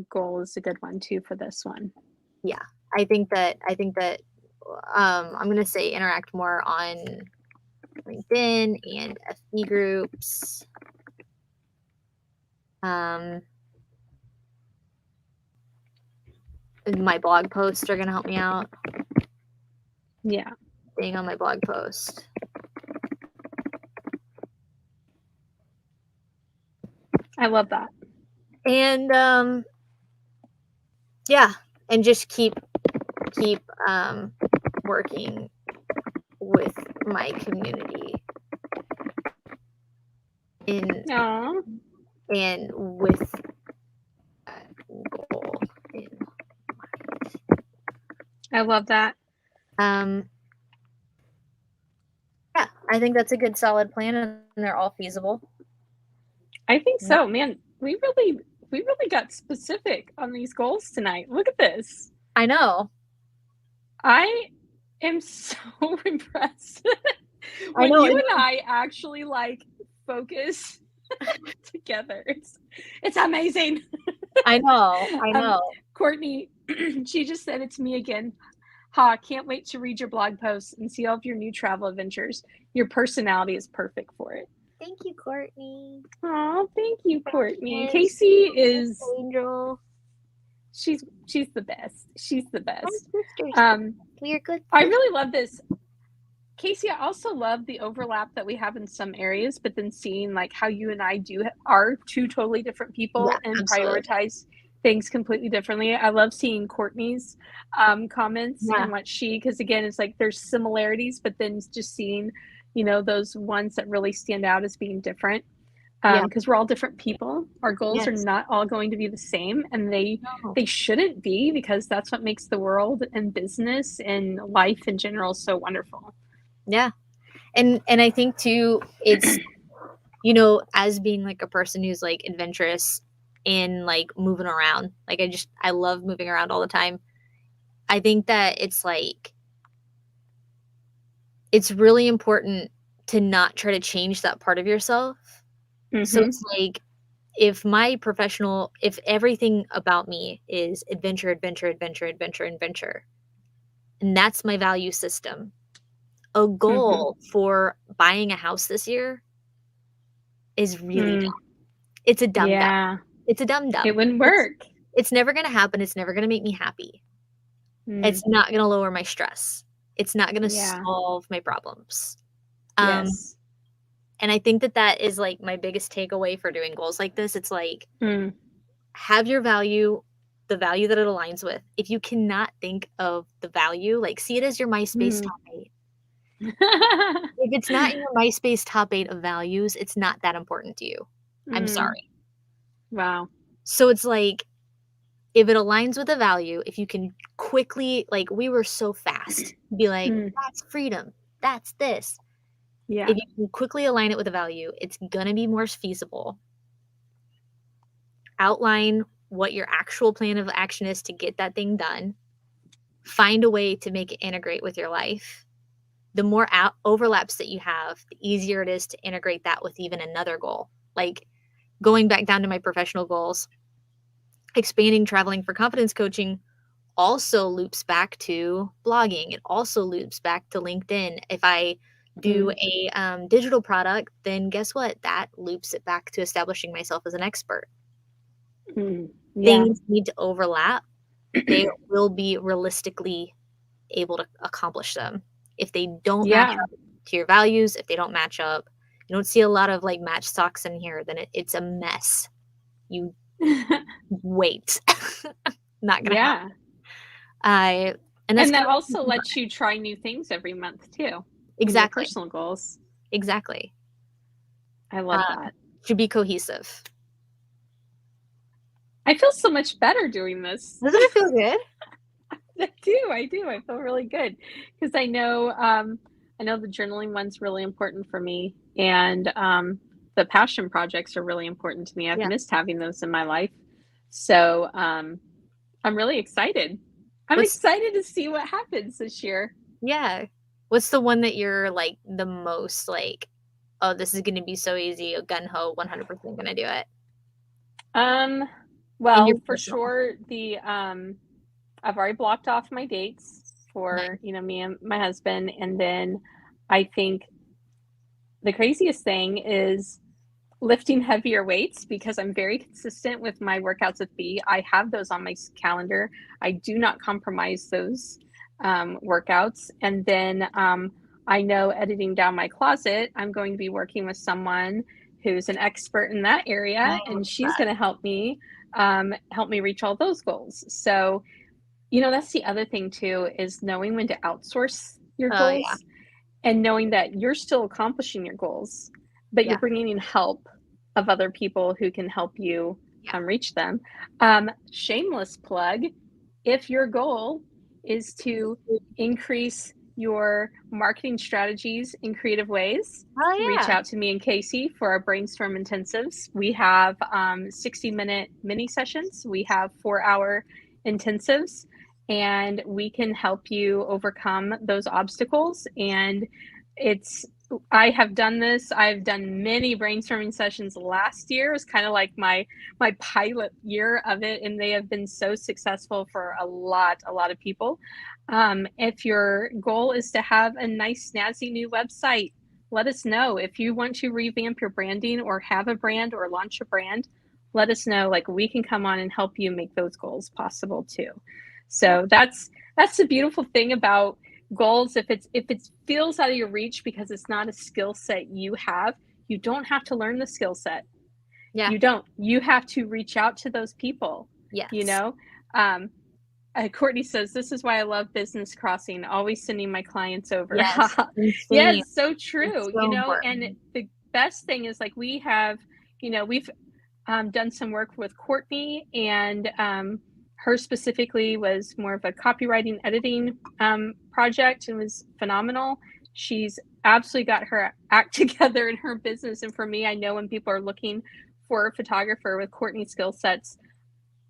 goal is a good one too for this one. Yeah, I think that I'm gonna say interact more on LinkedIn and FB groups. My blog posts are gonna help me out. Yeah, staying on my blog post. I love that. And yeah, and just keep working with my community and with that goal in mind. I love that. Yeah, I think that's a good solid plan, and they're all feasible. I think so, man. We really got specific on these goals tonight. Look at this. I know. I am so impressed. When you and I actually like focus together, it's amazing. I know. Courtney, she just said it to me again. Ha, can't wait to read your blog posts and see all of your new travel adventures. Your personality is perfect for it. Thank you, Courtney. Oh, thank you, Courtney. Kasie is angel. She's the best. She's the best. We're good. I really love this. Kasie, I also love the overlap that we have in some areas, but then seeing like how you and I are two totally different people and prioritize things completely differently. I love seeing Courtney's comments and what because again, it's like there's similarities, but then just seeing, those ones that really stand out as being different. Because we're all different people. Our goals are not all going to be the same, and they shouldn't be, because that's what makes the world and business and life in general so wonderful. Yeah. And I think too, it's, as being like a person who's like adventurous in like moving around, like I love moving around all the time. I think that it's like, it's really important to not try to change that part of yourself, So Mm-hmm. it's like, if everything about me is adventure, adventure, adventure, adventure, adventure, and that's my value system, a Mm-hmm. goal for buying a house this year is really Mm. dumb. It's a dumb dumb. Yeah. It's a dumb It dumb. wouldn't It's work. it's never gonna happen, it's never gonna make me happy. It's Mm. not gonna lower my stress. It's not gonna Yeah. solve my problems. Um, Yes. and I think that that is, like, my biggest takeaway for doing goals like this. It's like, Mm. have your value, the value that it aligns with. If you cannot think of the value, like, see it as your MySpace Mm. top 8. If it's not in your MySpace top 8 of values, it's not that important to you. I'm Mm. sorry. Wow. So it's like, if it aligns with a value, if you can quickly, like, we were so fast to be like, Mm. "That's freedom. That's this." Yeah. If you can quickly align it with a value, it's gonna be more feasible. Outline what your actual plan of action is to get that thing done. Find a way to make it integrate with your life. The more overlaps that you have, the easier it is to integrate that with even another goal. Like, going back down to my professional goals, expanding traveling for confidence coaching also loops back to blogging. It also loops back to LinkedIn. If I do Mm. a digital product, then guess what? That loops it back to establishing myself as an expert. Mm. Yeah. Things need to overlap. They will be realistically able to accomplish them. If they don't match Yeah. up to your values, if they don't match up, you don't see a lot of like match stocks in here, then it's a mess. You wait. Not gonna happen. Yeah. I and that's And kind that of what also I'm lets you try new things every month too in your exactly. personal goals. Exactly. I love that. Should be cohesive. I feel so much better doing this. Doesn't it feel good? I do, I do. I feel really good because I know the journaling one's really important for me, and the passion projects are really important to me. I've Yeah. missed having those in my life, so I'm really excited. I'm What's excited to see what happens this year. yeah. What's the one that you're like the most like, oh, this is gonna be so easy, gun ho, 100% gonna do it Um, in your well, for personal? sure, the I've already blocked off my dates for, Nice. me and my husband, and then I think the craziest thing is lifting heavier weights because I'm very consistent with my workouts with B. I have those on my calendar. I do not compromise those workouts. And then I know editing down my closet, I'm going to be working with someone who's an expert in that area, I and love she's that. going to help me reach all those goals. So, that's the other thing too is knowing when to outsource your Oh, yeah. goals and knowing that you're still accomplishing your goals, but you're Yeah. bringing in help of other people who can help you Yeah. reach them. Shameless plug, if your goal is to increase your marketing strategies in creative ways, Oh, reach yeah. out to me and Casey for our brainstorm intensives. We have 60-minute mini sessions, we have 4-hour intensives, and we can help you overcome those obstacles. And it's I have done this. I've done many brainstorming sessions last year. It's kind of like my pilot year of it, and they have been so successful for a lot of people. If your goal is to have a nice, snazzy new website, let us know. If you want to revamp your branding or have a brand or launch a brand, let us know. Like we can come on and help you make those goals possible too. Yeah. So that's the beautiful thing about goals. If it feels out of your reach because it's not a skill set you have, you don't have to learn the skill set. Yeah. You don't. You have to reach out to those people. You Yes. know, um, Courtney says this is why I love business crossing. Always sending my clients over. Yes. Insane. Yes, so It's true. so And important. the best thing is like we've done some work with Courtney, and her specifically was more of a copywriting editing project and was phenomenal. She's absolutely got her act together in her business. And for me, I know when people are looking for a photographer with Courtney's skill sets,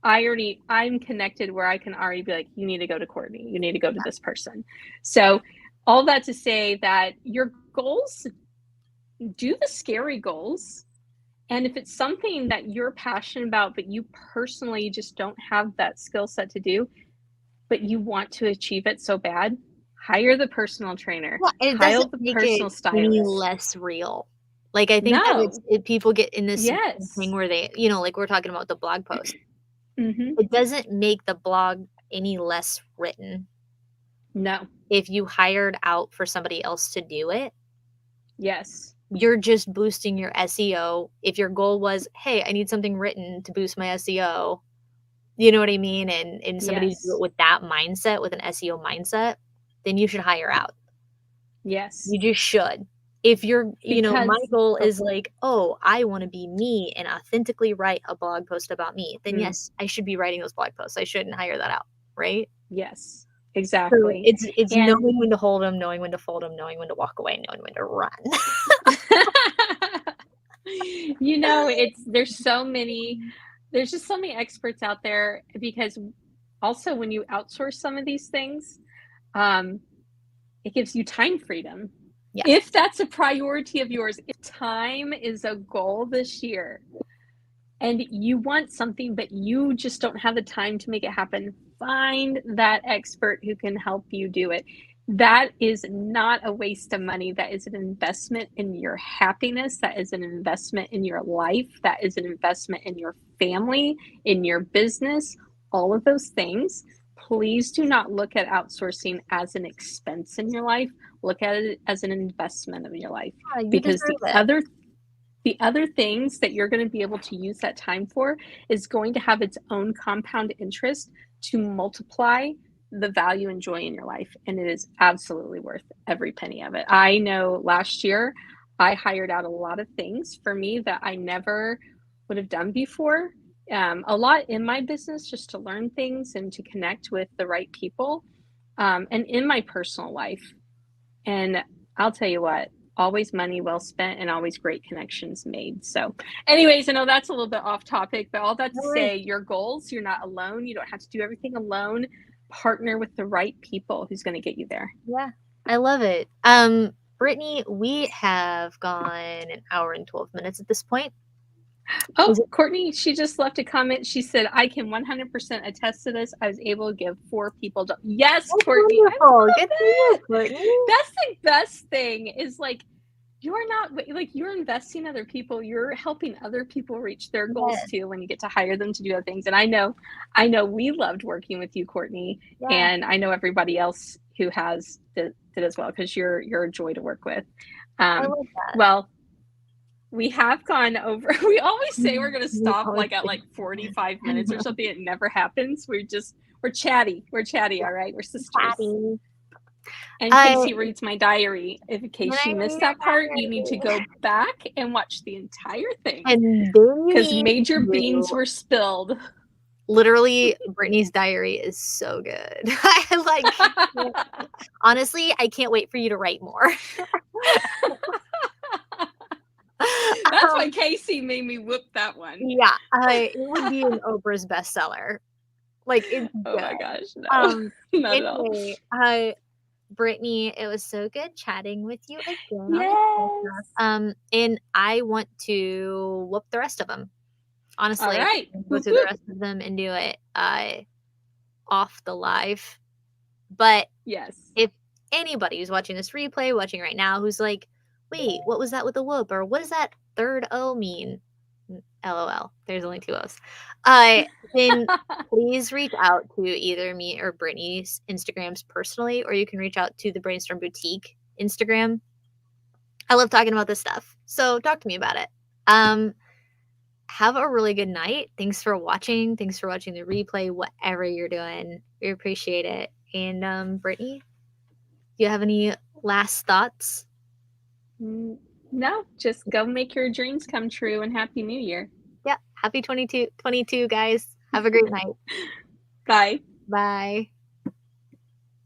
I'm connected where I can already be like, you need to go to Courtney, you need to go to this person. So all that to say that your goals, do the scary goals, And if it's something that you're passionate about, but you personally just don't have that skill set to do, but you want to achieve it so bad, hire the personal trainer, Yeah, and it hire doesn't the make it personal any stylist. less real. Like, I think that No. people get in this thing Yes. where they, like we're talking about the blog post. Mhm. It doesn't make the blog any less written No. if you hired out for somebody else to do it. Yes. You're just boosting your SEO. If your goal was, "Hey, I need something written to boost my SEO," you know what I mean? And somebody to do it Yes. with that mindset, with an SEO mindset, then you should hire out. Yes. You just should. If you're my Because goal oh, is like, "Oh, I wanna be me and authentically write a blog post about me," then mm, yes, I should be writing those blog posts. I shouldn't hire that out, right? yes. So Exactly. it's And knowing when to hold them, knowing when to fold them, knowing when to walk away, knowing when to run. it's there's just so many experts out there because also when you outsource some of these things, um, it gives you time freedom. If Yes. that's a priority of yours, if time is a goal this year and you want something, but you just don't have the time to make it happen, find that expert who can help you do it. That is not a waste of money. That is an investment in your happiness. That is an investment in your life. That is an investment in your family, in your business, all of those things. Please do not look at outsourcing as an expense in your life. Look at it as an investment of your life Yeah, you because deserve it. the other things that you're going to be able to use that time for is going to have its own compound interest to multiply the value and joy in your life. And it is absolutely worth every penny of it. I know last year I hired out a lot of things for me that I never would have done before. A lot in my business just to learn things and to connect with the right people, and in my personal life. And I'll tell you what, always money well spent and always great connections made. So, anyways, I know that's a little bit off topic, but all that to No worries. say, your goals, you're not alone. You don't have to do everything alone. Partner with the right people who's going to get you there. Yeah, I love it. Brittany, we have gone an hour and 12 minutes at this point. Oh, Is it Courtney, she just left a comment. She said, I can 100% attest to this. I was able to give 4 people. Yes, That's Courtney, I wonderful. love Good for you, that. Courtney. That's the best thing is like, you're not like you're investing in other people. You're helping other people reach their goals Yes, too when you get to hire them to do other things. And I know we loved working with you, Courtney, yeah, and I know everybody else who has did as well because you're a joy to work with. I Um, love that. well, we have gone over. We always say we're going to You stop always like at do. like 45 minutes or something. It never happens. We're chatty. We're chatty. Yeah, All right, we're sisters. Patty. And I Casey reads my diary. In when case I you read missed your that part, you need to diary, go back and watch the entire thing and then you because need major beans to were spilled. literally Brittany's diary is so good. I like can't, honestly, I can't wait for you to write more. That's um, why Casey made me whoop that one. yeah, it would be an Oprah's bestseller. Like it's Oh my good. gosh, no, Um, not at all. anyway, Brittany, it was so good chatting with you again on the Yes. podcast. And I want to whoop the rest of them. All Honestly, right. go Whoop through the whoop. rest of them and do it off the live. But Yes. if anybody who's watching this replay, watching right now, who's like, wait, what was that with the whoop? Or what does that third O mean? LOL. There's only two O's. Then please reach out to either me or Brittany's Instagrams personally, or you can reach out to the Brainstorm Boutique Instagram. I love talking about this stuff. So talk to me about it. Have a really good night. Thanks for watching. Thanks for watching the replay, whatever you're doing. We appreciate it. And Brittany, do you have any last thoughts? No, just go make your dreams come true and Happy New Year. Yeah. Happy 22, guys. Have a great night. Bye. Bye.